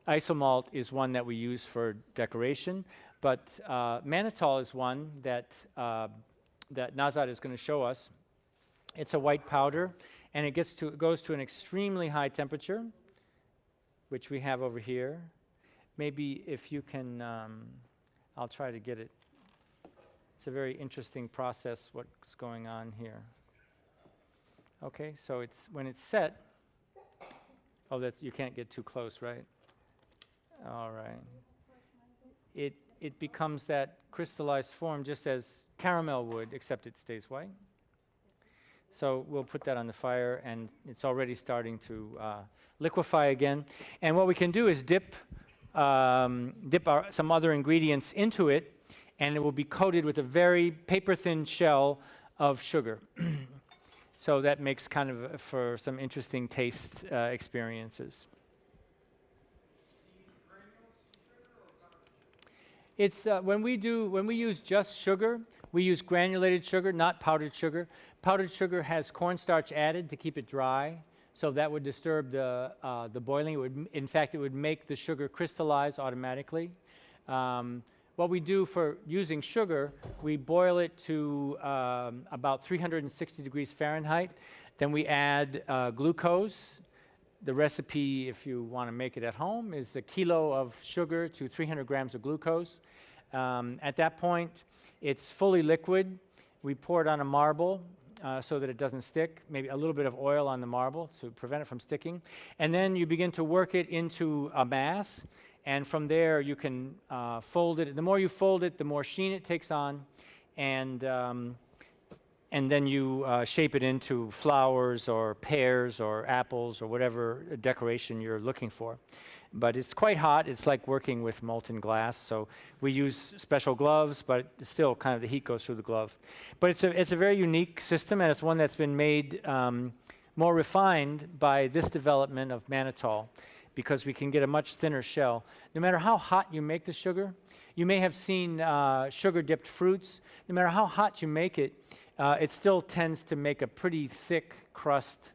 isomalt is one that we use for decoration. But manitol is one that, that Nazat is going to show us. It's a white powder, and it goes to an extremely high temperature, which we have over here. Maybe if you can, I'll try to get it. It's a very interesting process, what's going on here. Okay, so it's when it's set. Oh, that's, you can't get too close, right? All right. It becomes that crystallized form just as caramel would, except it stays white. So we'll put that on the fire, and it's already starting to liquefy again. And what we can do is dip some other ingredients into it, and it will be coated with a very paper-thin shell of sugar. So that makes kind of for some interesting taste experiences. It's when we use just sugar, we use granulated sugar, not powdered sugar. Powdered sugar has cornstarch added to keep it dry, so that would disturb the boiling. It would, in fact, it would make the sugar crystallize automatically. What we do for using sugar, we boil it to about 360 degrees Fahrenheit. Then we add glucose. The recipe, if you want to make it at home, is a kilo of sugar to 300 grams of glucose. At that point, it's fully liquid. We pour it on a marble so that it doesn't stick, maybe a little bit of oil on the marble to prevent it from sticking. And then you begin to work it into a mass, and from there you can fold it. The more you fold it, the more sheen it takes on, and then you shape it into flowers or pears or apples or whatever decoration you're looking for. But it's quite hot. It's like working with molten glass. So we use special gloves, but still kind of the heat goes through the glove. But it's a very unique system, and it's one that's been made more refined by this development of manitol, because we can get a much thinner shell. No matter how hot you make the sugar, you may have seen sugar-dipped fruits. No matter how hot you make it, it still tends to make a pretty thick crust.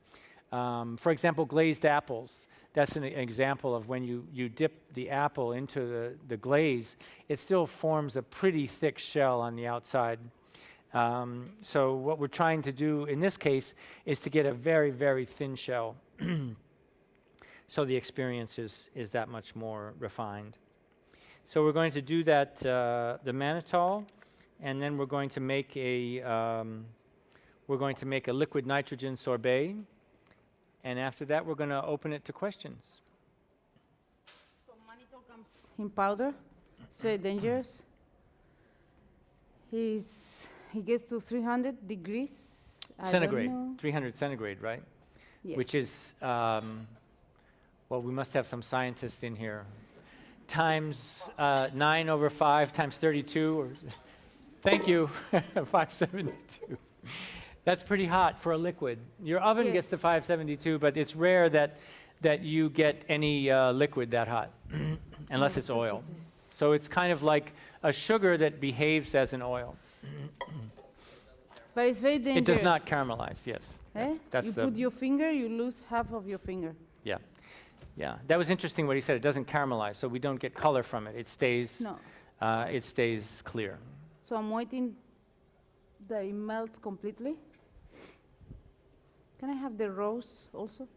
For example, glazed apples. That's an example of when you dip the apple into the glaze, it still forms a pretty thick shell on the outside. So what we're trying to do in this case is to get a very, very thin shell. So the experience is that much more refined. So we're going to do that, the manitol, and then we're going to make a liquid nitrogen sorbet. And after that, we're going to open it to questions. So manitol comes in powder. It's very dangerous. He gets to 300 degrees. I don't Centigrade, know. 300 centigrade, right? Yes. Which is, Well, we must have some scientists in here. Times 9/5 times 32. Thank you, 572. That's pretty hot for a liquid. Your oven gets to Yes. 572, but it's rare that you get any liquid that hot, unless it's oil. So it's kind of like a sugar that behaves as an oil. But it's very dangerous. It does not caramelize, yes. Eh? That's You the, put your finger, you lose half of your finger. yeah. Yeah, that was interesting what he said. It doesn't caramelize, so we don't get color from it. It stays, No. it stays clear. So I'm waiting that it melts completely. Can I have the rose also?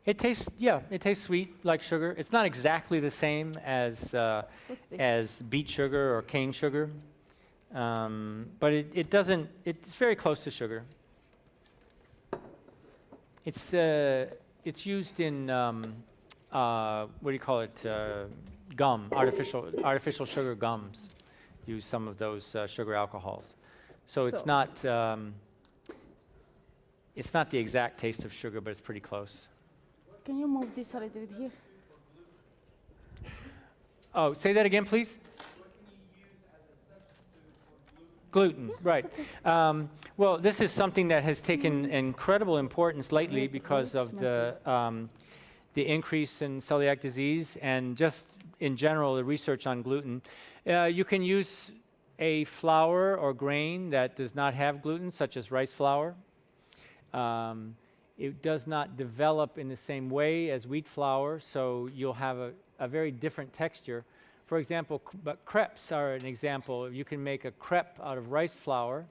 It tastes sweet like sugar. It's not exactly the same What's this? as beet sugar or cane sugar, but it doesn't. It's very close to sugar. It's used in what do you call it? Gum, artificial sugar gums. Use some of those sugar alcohols. So it's So- not the exact taste of sugar, but it's pretty close. Can you move this a little bit here? Oh, say that again, please. Gluten, right. Well, this is something that has taken incredible importance lately because of the increase in celiac disease and just in general the research on gluten. You can use a flour or grain that does not have gluten, such as rice flour. It does not develop in the same way as wheat flour, so you'll have a very different texture. For example, but crepes are an example. You can make a crepe out of rice flour,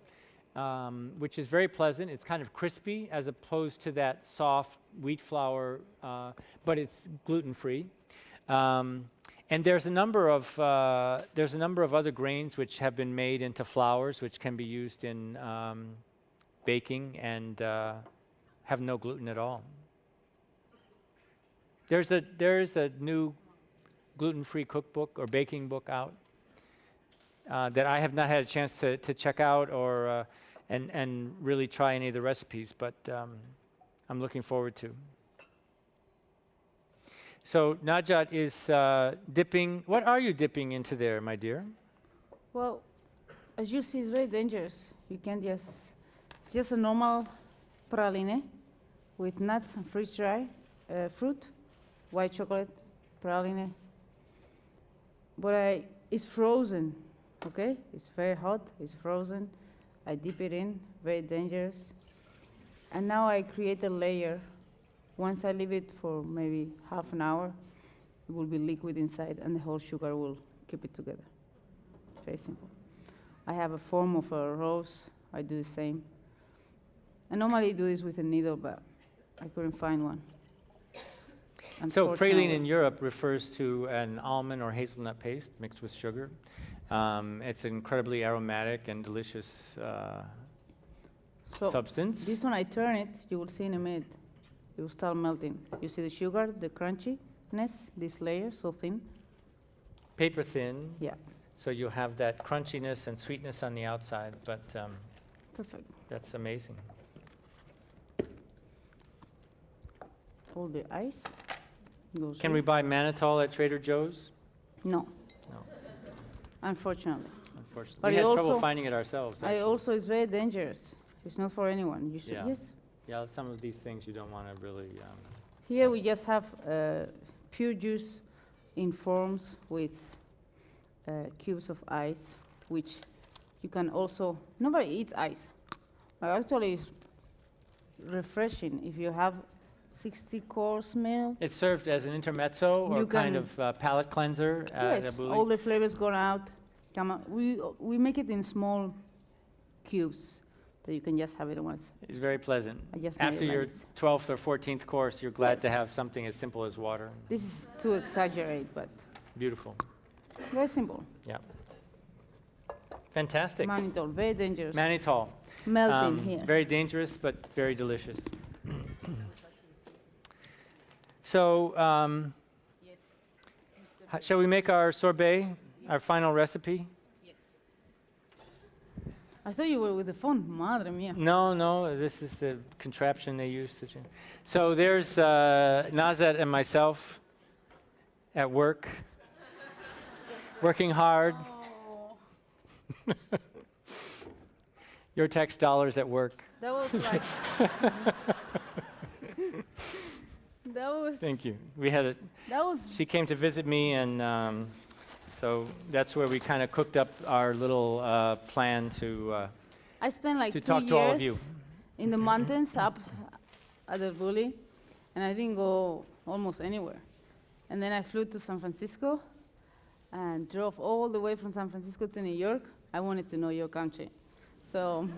which is very pleasant. It's kind of crispy as opposed to that soft wheat flour, but it's gluten-free. And there's a number of other grains which have been made into flours, which can be used in baking and have no gluten at all. There is a new gluten-free cookbook or baking book out that I have not had a chance to check out or and really try any of the recipes, but I'm looking forward to. So Najat is dipping. What are you dipping into there, my dear? Well, as you see, it's very dangerous. You can't it's just a normal praline with nuts and freeze-dried fruit, white chocolate, praline. But it's frozen, okay? It's very hot, it's frozen. I dip it in, very dangerous. And now I create a layer. Once I leave it for maybe half an hour, it will be liquid inside and the whole sugar will keep it together. Very simple. I have a form of a rose, I do the same. I normally do this with a needle, but I couldn't find one. So praline Unfortunately. in Europe refers to an almond or hazelnut paste mixed with sugar. It's an incredibly aromatic and delicious So substance. this one, I turn it, you will see in a minute. It will start melting. You see the sugar, the crunchiness, this layer, so thin? Paper thin, Yeah, so you have that crunchiness and sweetness on the outside, but perfect. that's amazing. All the ice goes Can in. we buy manitol at Trader Joe's? No, No, unfortunately. unfortunately. But We it had trouble also- finding it ourselves, actually. It's very dangerous. It's not for anyone. You should, Yeah. yes. Yeah, some of these things you don't want to really... Here we just have pure juice in forms with cubes of ice, which you can also, nobody eats ice. But actually it's refreshing if you have 60-course meal. It's served as an intermezzo or You kind can- of palate cleanser at Yes, a all the flavors go out. Come on. We make it in small cubes that you can just have it at once. It's very pleasant. I just made After it like your this. 12th or 14th course, you're glad to Yes. have something as simple as water. This is too exaggerate, but Beautiful. very simple. Yeah. Fantastic. Manitol, very dangerous. Manitol. Melting here. Very dangerous, but very delicious. So, shall we make our sorbet, our final recipe? I thought you were with the phone. Madre mía. No, this is the contraption they use to change. So there's Nazat and myself at work, working hard. Your tax dollars at work. That was like. That was. Thank you. We had it. That was. She came to visit me, and so that's where we kind of cooked up our little plan to I spent like 2 talk to all of years you. in the mountains up at the Bully, and I didn't go almost anywhere. And then I flew to San Francisco and drove all the way from San Francisco to New York. I wanted to know your country. So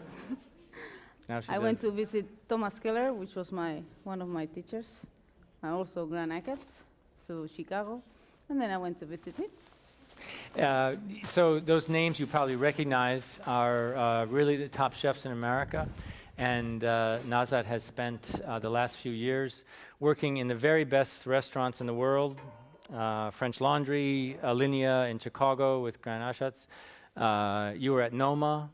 Now she I went does. to visit Thomas Keller, which was one of my teachers, and also Grand Rapids, to Chicago, and then I went to visit him. So those names you probably recognize are really the top chefs in America, and Nazat has spent the last few years working in the very best restaurants in the world, French Laundry, Alinea in Chicago with Grand Rapids. You were at Noma,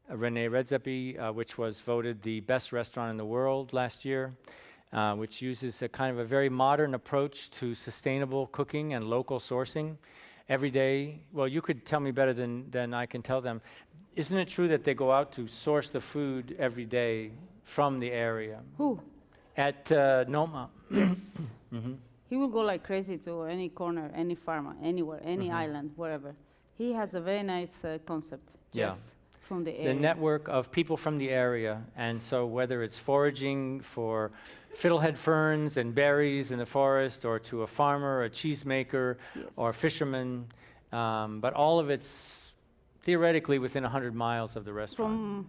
Rene Redzepi, which was voted the best restaurant in the world last year, which uses a kind of a very modern approach to sustainable cooking and local sourcing. Every day, well, you could tell me better than I can tell them. Isn't it true that they go out to source the food every day from the area? Who? At Noma. Yes. He will go like crazy to any corner, any farmer, anywhere, any island, wherever. He has a very nice concept. Yeah. Just from the area. The network of people from the area, and so whether it's foraging for fiddlehead ferns and berries in the forest, or to a farmer, a cheesemaker, Yes. or fisherman, but all of it's theoretically within 100 miles of the restaurant.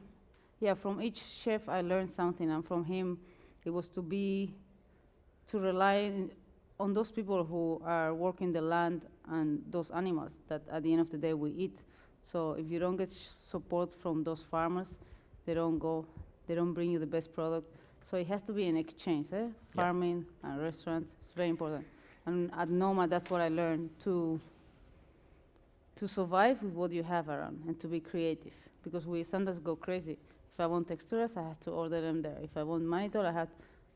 From each chef I learned something, and from him it was to rely on those people who are working the land and those animals that at the end of the day we eat. So if you don't get support from those farmers, they don't bring you the best product. So it has to be an exchange, farming and restaurants. It's very important. And at Noma, that's what I learned, to survive with what you have around and to be creative. Because we sometimes go crazy. If I want texturas, I have to order them there. If I want manitol,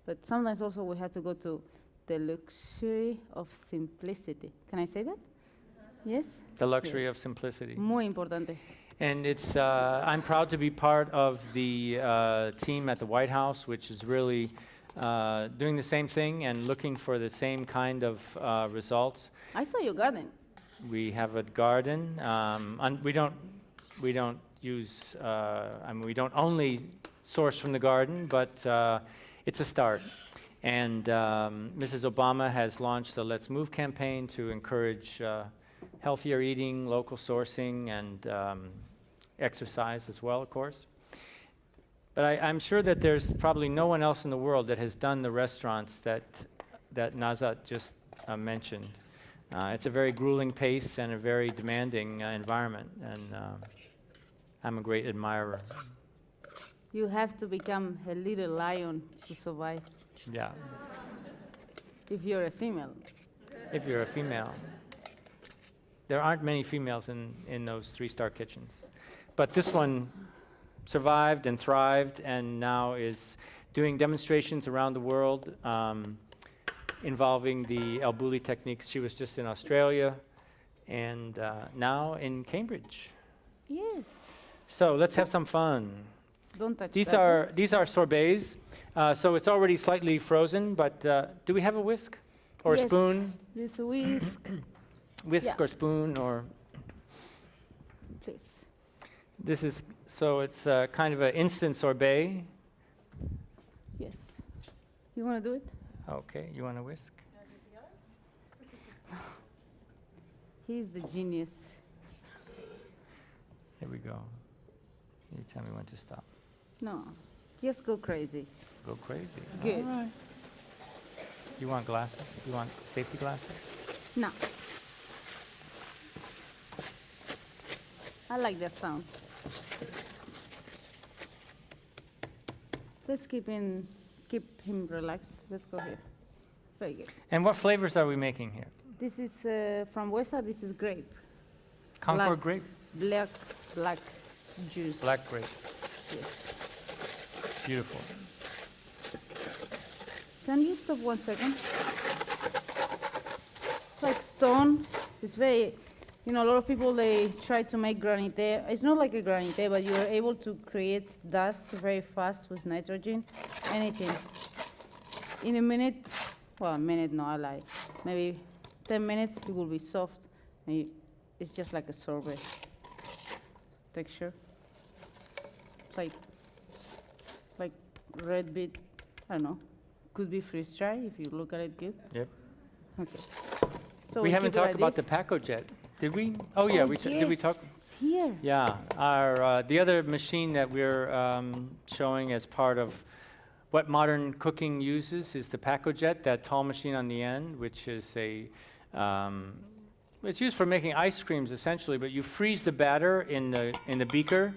but sometimes also we have to go to the luxury of simplicity. Can I say that? Yes? The luxury Yes. of simplicity. Muy importante. And it's, I'm proud to be part of the team at the White House, which is really doing the same thing and looking for the same kind of results. I saw your garden. We have a garden. We don't use. We don't only source from the garden, but it's a start. And Mrs. Obama has launched the Let's Move campaign to encourage healthier eating, local sourcing, and exercise as well, of course. But I'm sure that there's probably no one else in the world that has done the restaurants that Nazat just mentioned. It's a very grueling pace and a very demanding environment, and I'm a great admirer. You have to become a little lion to survive Yeah, if you're a female. if you're a female. There aren't many females in those 3-star kitchens. But this one survived and thrived, and now is doing demonstrations around the world involving the El Bulli techniques. She was just in Australia, and now in Cambridge. Yes. So let's have some fun. Don't touch These that. are sorbets, so it's already slightly frozen, but do we have a whisk or a Yes. spoon? This whisk, Whisk Yeah. or spoon, or please. this is, so it's kind of an instant sorbet. Yes. You want to do it? Okay, you want to whisk? He's the genius. Here we go. You tell me when to stop. No, just go crazy. Go crazy. Good. All right. You want glasses? You want safety glasses? No. I like that sound. Let's keep him relaxed. Let's go here. Very good. And what flavors are we making here? This is frambuesa. This is grape. Concord Black. grape? Black juice. Black grape. Yes. Beautiful. Can you stop 1 second? It's like stone. It's very, a lot of people, they try to make granite. It's not like a granite, but you are able to create dust very fast with nitrogen, anything. In a minute, well, a minute, no, I lie. Maybe 10 minutes, it will be soft, and it's just like a sorbet texture. It's like red beet, I don't know. Could be freeze dry if you look at it good. Yep. Okay. So We haven't keep it talked like about this. the Pacojet, did we? Oh yeah, did we talk? It's here. Yeah, our the other machine that we're showing as part of what modern cooking uses is the Pacojet, that tall machine on the end, which is it's used for making ice creams essentially, but you freeze the batter in the beaker,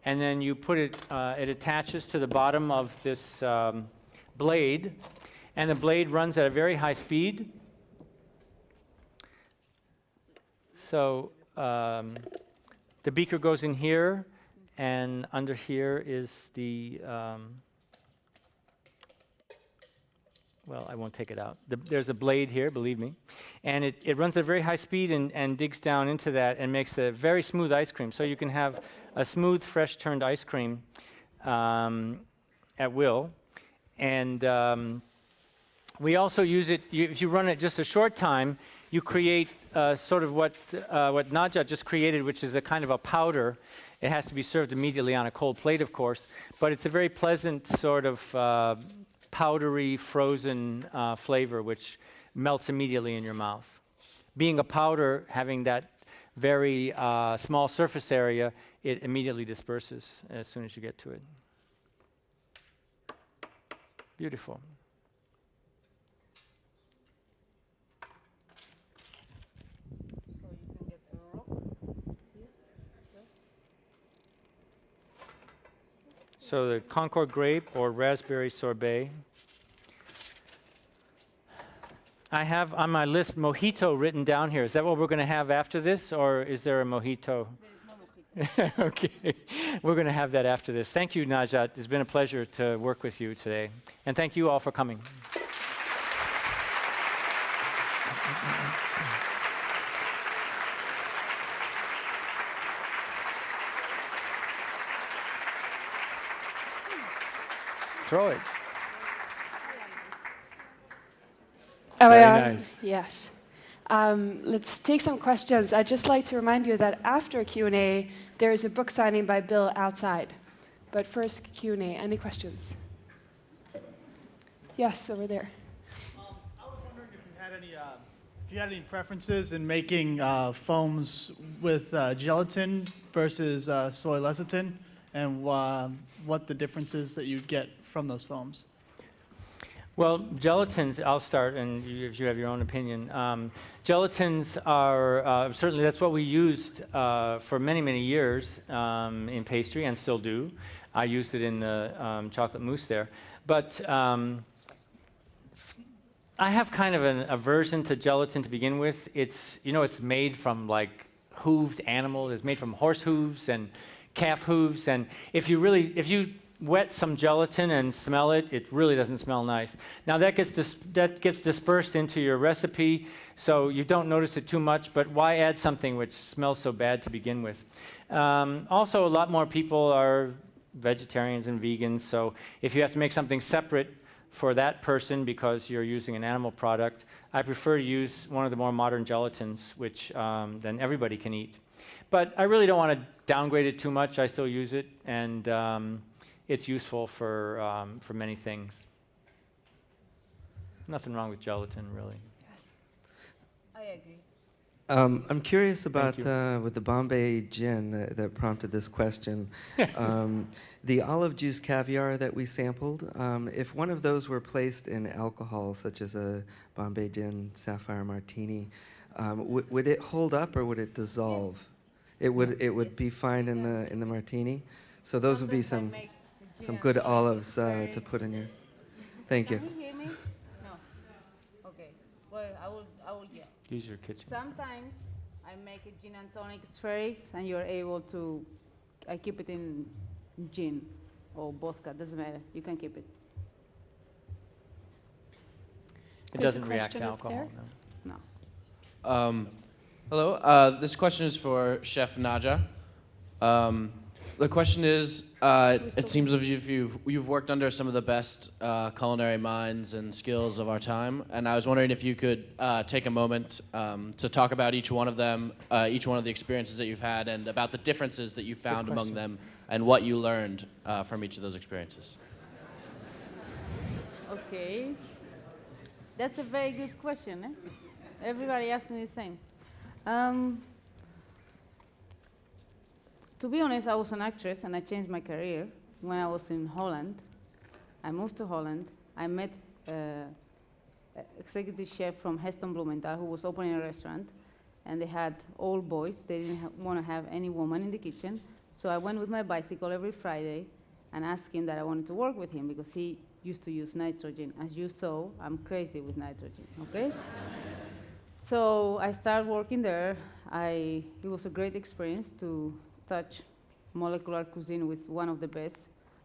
and then you put it. It attaches to the bottom of this blade, and the blade runs at a very high speed. So the beaker goes in here, and under here is the, well, I won't take it out. There's a blade here, believe me. And it runs at a very high speed and digs down into that and makes a very smooth ice cream. So you can have a smooth, fresh turned ice cream at will. And we also use it, if you run it just a short time, you create sort of what Najat just created, which is a kind of a powder. It has to be served immediately on a cold plate, of course, but it's a very pleasant sort of powdery, frozen flavor, which melts immediately in your mouth. Being a powder, having that very small surface area, it immediately disperses as soon as you get to it. Beautiful. So the Concord grape or raspberry sorbet. I have on my list mojito written down here. Is that what we're going to have after this, or is there a mojito? There is no mojito. Okay, we're going to have that after this. Thank you, Najat. It's been a pleasure to work with you today. And thank you all for coming. Throw it. Oh, Very yeah. nice. Yes. Let's take some questions. I'd just like to remind you that after Q&A, there is a book signing by Bill outside. But first, Q&A. Any questions? Yes, over there. I was wondering if you had any preferences in making foams with gelatin versus soy lecithin, and what the differences that you'd get from those foams. Well, gelatins, I'll start, and if you have your own opinion. Gelatins are, certainly that's what we used for many, many years in pastry, and still do. I used it in the chocolate mousse there. But I have kind of an aversion to gelatin to begin with. It's, it's made from like hooved animals. It's made from horse hooves and calf hooves, and if you wet some gelatin and smell it, it really doesn't smell nice. Now that gets dispersed into your recipe, so you don't notice it too much, but why add something which smells so bad to begin with? Also, a lot more people are vegetarians and vegans, so if you have to make something separate for that person because you're using an animal product, I prefer to use one of the more modern gelatins, which then everybody can eat. But I really don't want to downgrade it too much. I still use it, and it's useful for many things. Nothing wrong with gelatin, really. Yes. I agree. I'm curious about you. with the Bombay gin that prompted this question. The olive juice caviar that we sampled, if one of those were placed in alcohol, such as a Bombay gin Sapphire Martini, would it hold up or would it dissolve? Yes. It would be fine in the martini. So those would be some good olives to put in your. Thank you. Can you hear me? No. Okay. Well, I will. Yeah. Use your kitchen. Sometimes I make a gin and tonic spherics, and you're able to I keep it in gin or vodka, doesn't matter. You can keep it. It There's a doesn't react to question up alcohol. there. No. Hello. This question is for Chef Naja. The question is, it seems as if you've worked under some of the best culinary minds and skills of our time, and I was wondering if you could take a moment to talk about each one of them, each one of the experiences that you've had, and about the differences that you found among them, and what you learned from each of those experiences. Okay. That's a very good question. Eh? Everybody asks me the same. To be honest, I was an actress and I changed my career when I was in Holland. I moved to Holland. I met executive chef from Heston Blumenthal who was opening a restaurant, and they had all boys. They didn't want to have any woman in the kitchen. So I went with my bicycle every Friday and asked him that I wanted to work with him because he used to use nitrogen. As you saw, I'm crazy with nitrogen, okay? So I started working there. It was a great experience to touch molecular cuisine with one of the best.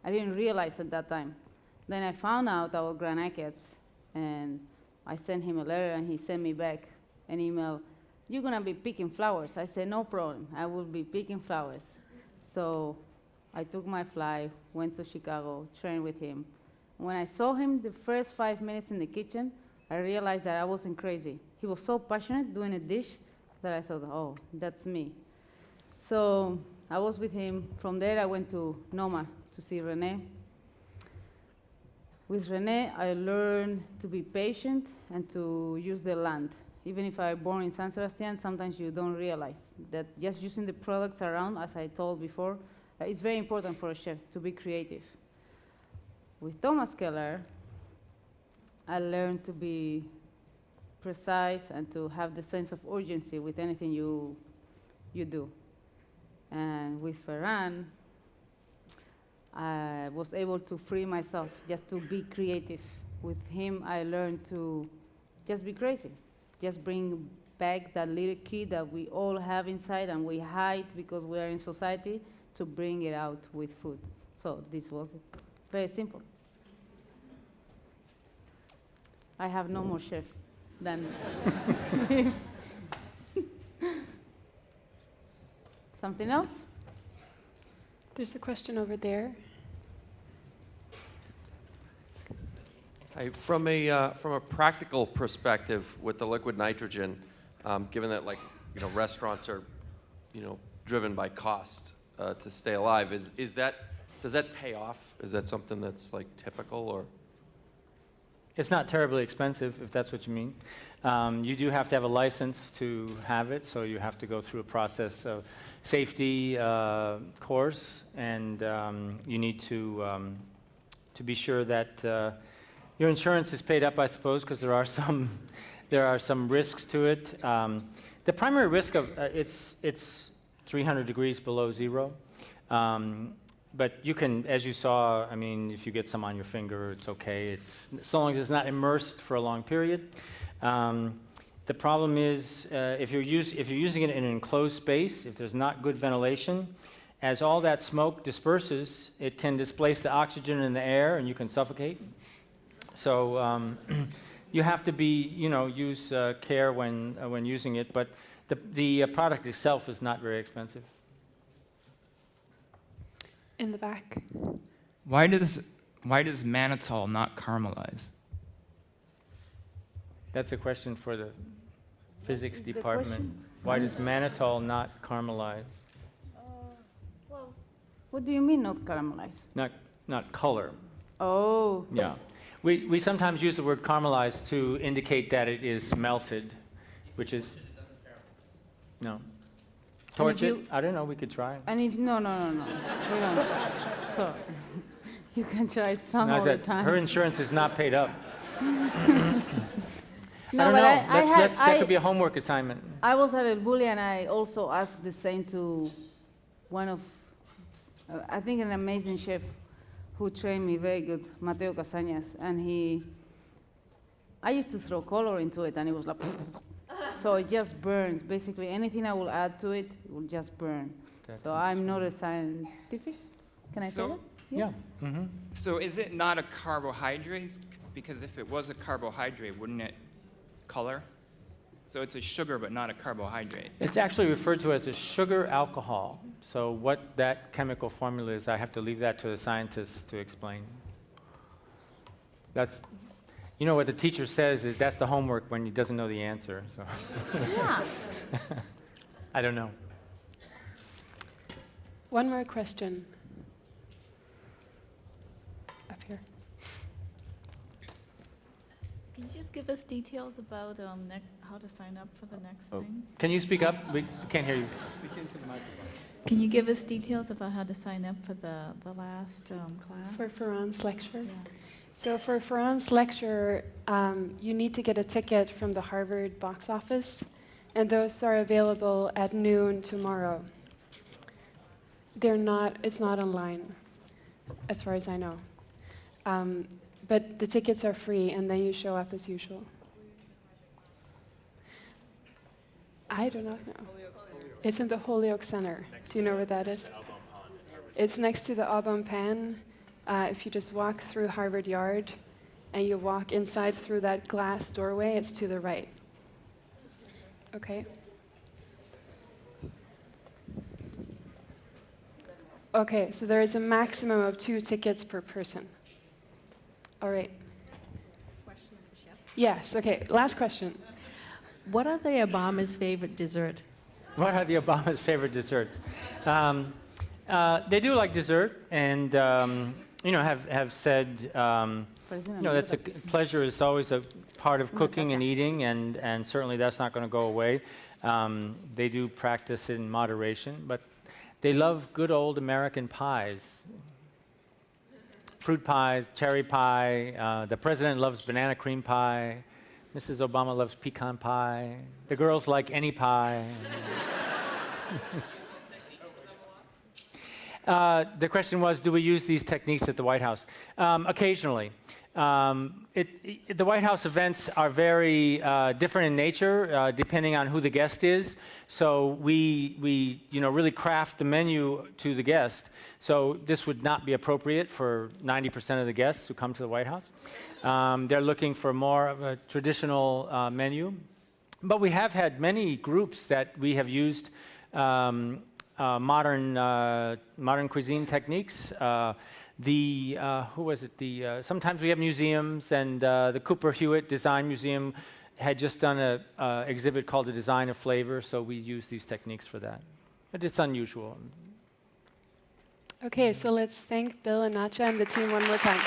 I didn't realize at that time. Then I found out about Grand Acad's, and I sent him a letter, and he sent me back an email. You're gonna be picking flowers. I said, no problem, I will be picking flowers. So I took my flight, went to Chicago, trained with him. When I saw him the first 5 minutes in the kitchen, I realized that I wasn't crazy. He was so passionate doing a dish that I thought, oh, that's me. So I was with him. From there, I went to Noma to see René. With René, I learned to be patient and to use the land. Even if I was born in San Sebastian, sometimes you don't realize that just using the products around, as I told before, it's very important for a chef to be creative. With Thomas Keller, I learned to be precise and to have the sense of urgency with anything you do. And with Ferran, I was able to free myself just to be creative. With him, I learned to just be creative. Just bring back that little kid that we all have inside and we hide because we are in society, to bring it out with food. So this was it. Very simple. I have no more chefs than Something else? There's a question over there. From a practical perspective with the liquid nitrogen, given that restaurants are driven by cost to stay alive, does that pay off? Is that something that's typical, or? It's not terribly expensive, if that's what you mean. You do have to have a license to have it, so you have to go through a process of safety course, and you need to be sure that your insurance is paid up, I suppose, because there are some risks to it. The primary risk of it's 300 degrees below zero. But you can, as you saw, I mean, if you get some on your finger, it's okay. So long as it's not immersed for a long period. The problem is if you're using it in an enclosed space, if there's not good ventilation, as all that smoke disperses, it can displace the oxygen in the air, and you can suffocate. So you have to use care when using it. But the product itself is not very expensive. In the back. Why does manitol not caramelize? That's a question for the physics is the department. question? Why does manitol not caramelize? Well, what do you mean not caramelize? Not color. Oh. Yeah. We sometimes use the word caramelize to indicate that it is melted, which is no. Torch it? I don't know. We could try. And if no, we don't. So you can try some No, all the time. her insurance is not paid up. No, I don't but know. That could be a homework assignment. I was at El Bulli and I also asked the same to one of, I think an amazing chef who trained me very good, Mateo Casañas, and I used to throw color into it and it was like, so it just burns. Basically anything I will add to it, it will just burn. that So comes I'm not from. a scientific. Can I say So- that? Yeah. Mm-hmm. So is it not a carbohydrate? Because if it was a carbohydrate, wouldn't it color? So it's a sugar, but not a carbohydrate. It's actually referred to as a sugar alcohol. So what that chemical formula is, I have to leave that to the scientists to explain. That's, you know what the teacher says is that's the homework when he doesn't know the answer. So Yeah. I don't know. One more question. Up here. Can you just give us details about how to sign up for the next Oh. thing? Can you speak up? We can't hear you. Can you give us details about how to sign up for the last class? For Ferran's lecture. Yeah. So for Ferran's lecture, you need to get a ticket from the Harvard box office, and those are available at noon tomorrow. It's not online, as far as I know. But the tickets are free, and then you show up as usual. I do not know. It's in the Holyoke Center. Do you know where that is? It's next to the Aubin Pan. If you just walk through Harvard Yard, and you walk inside through that glass doorway, it's to the right. Okay? Okay, so there is a maximum of 2 tickets per person. All right. Question of the chef. Yes, okay, last question. What are the Obama's favorite dessert? What are the Obama's favorite desserts? They do like dessert, and have said, that's pleasure is always a part of cooking and eating, and certainly that's not going to go away. They do practice in moderation, but they love good old American pies. Fruit pies, cherry pie. The president loves banana cream pie. Mrs. Obama loves pecan pie. The girls like any pie. The question was, do we use these techniques at the White House? Occasionally. The White House events are very different in nature, depending on who the guest is. So we really craft the menu to the guest. So this would not be appropriate for 90% of the guests who come to the White House. They're looking for more of a traditional menu. But we have had many groups that we have used modern cuisine techniques. Sometimes we have museums, and the Cooper Hewitt Design Museum had just done an exhibit called The Design of Flavor, so we use these techniques for that. But it's unusual. Okay, so let's thank Bill and Nacha and the team one more time.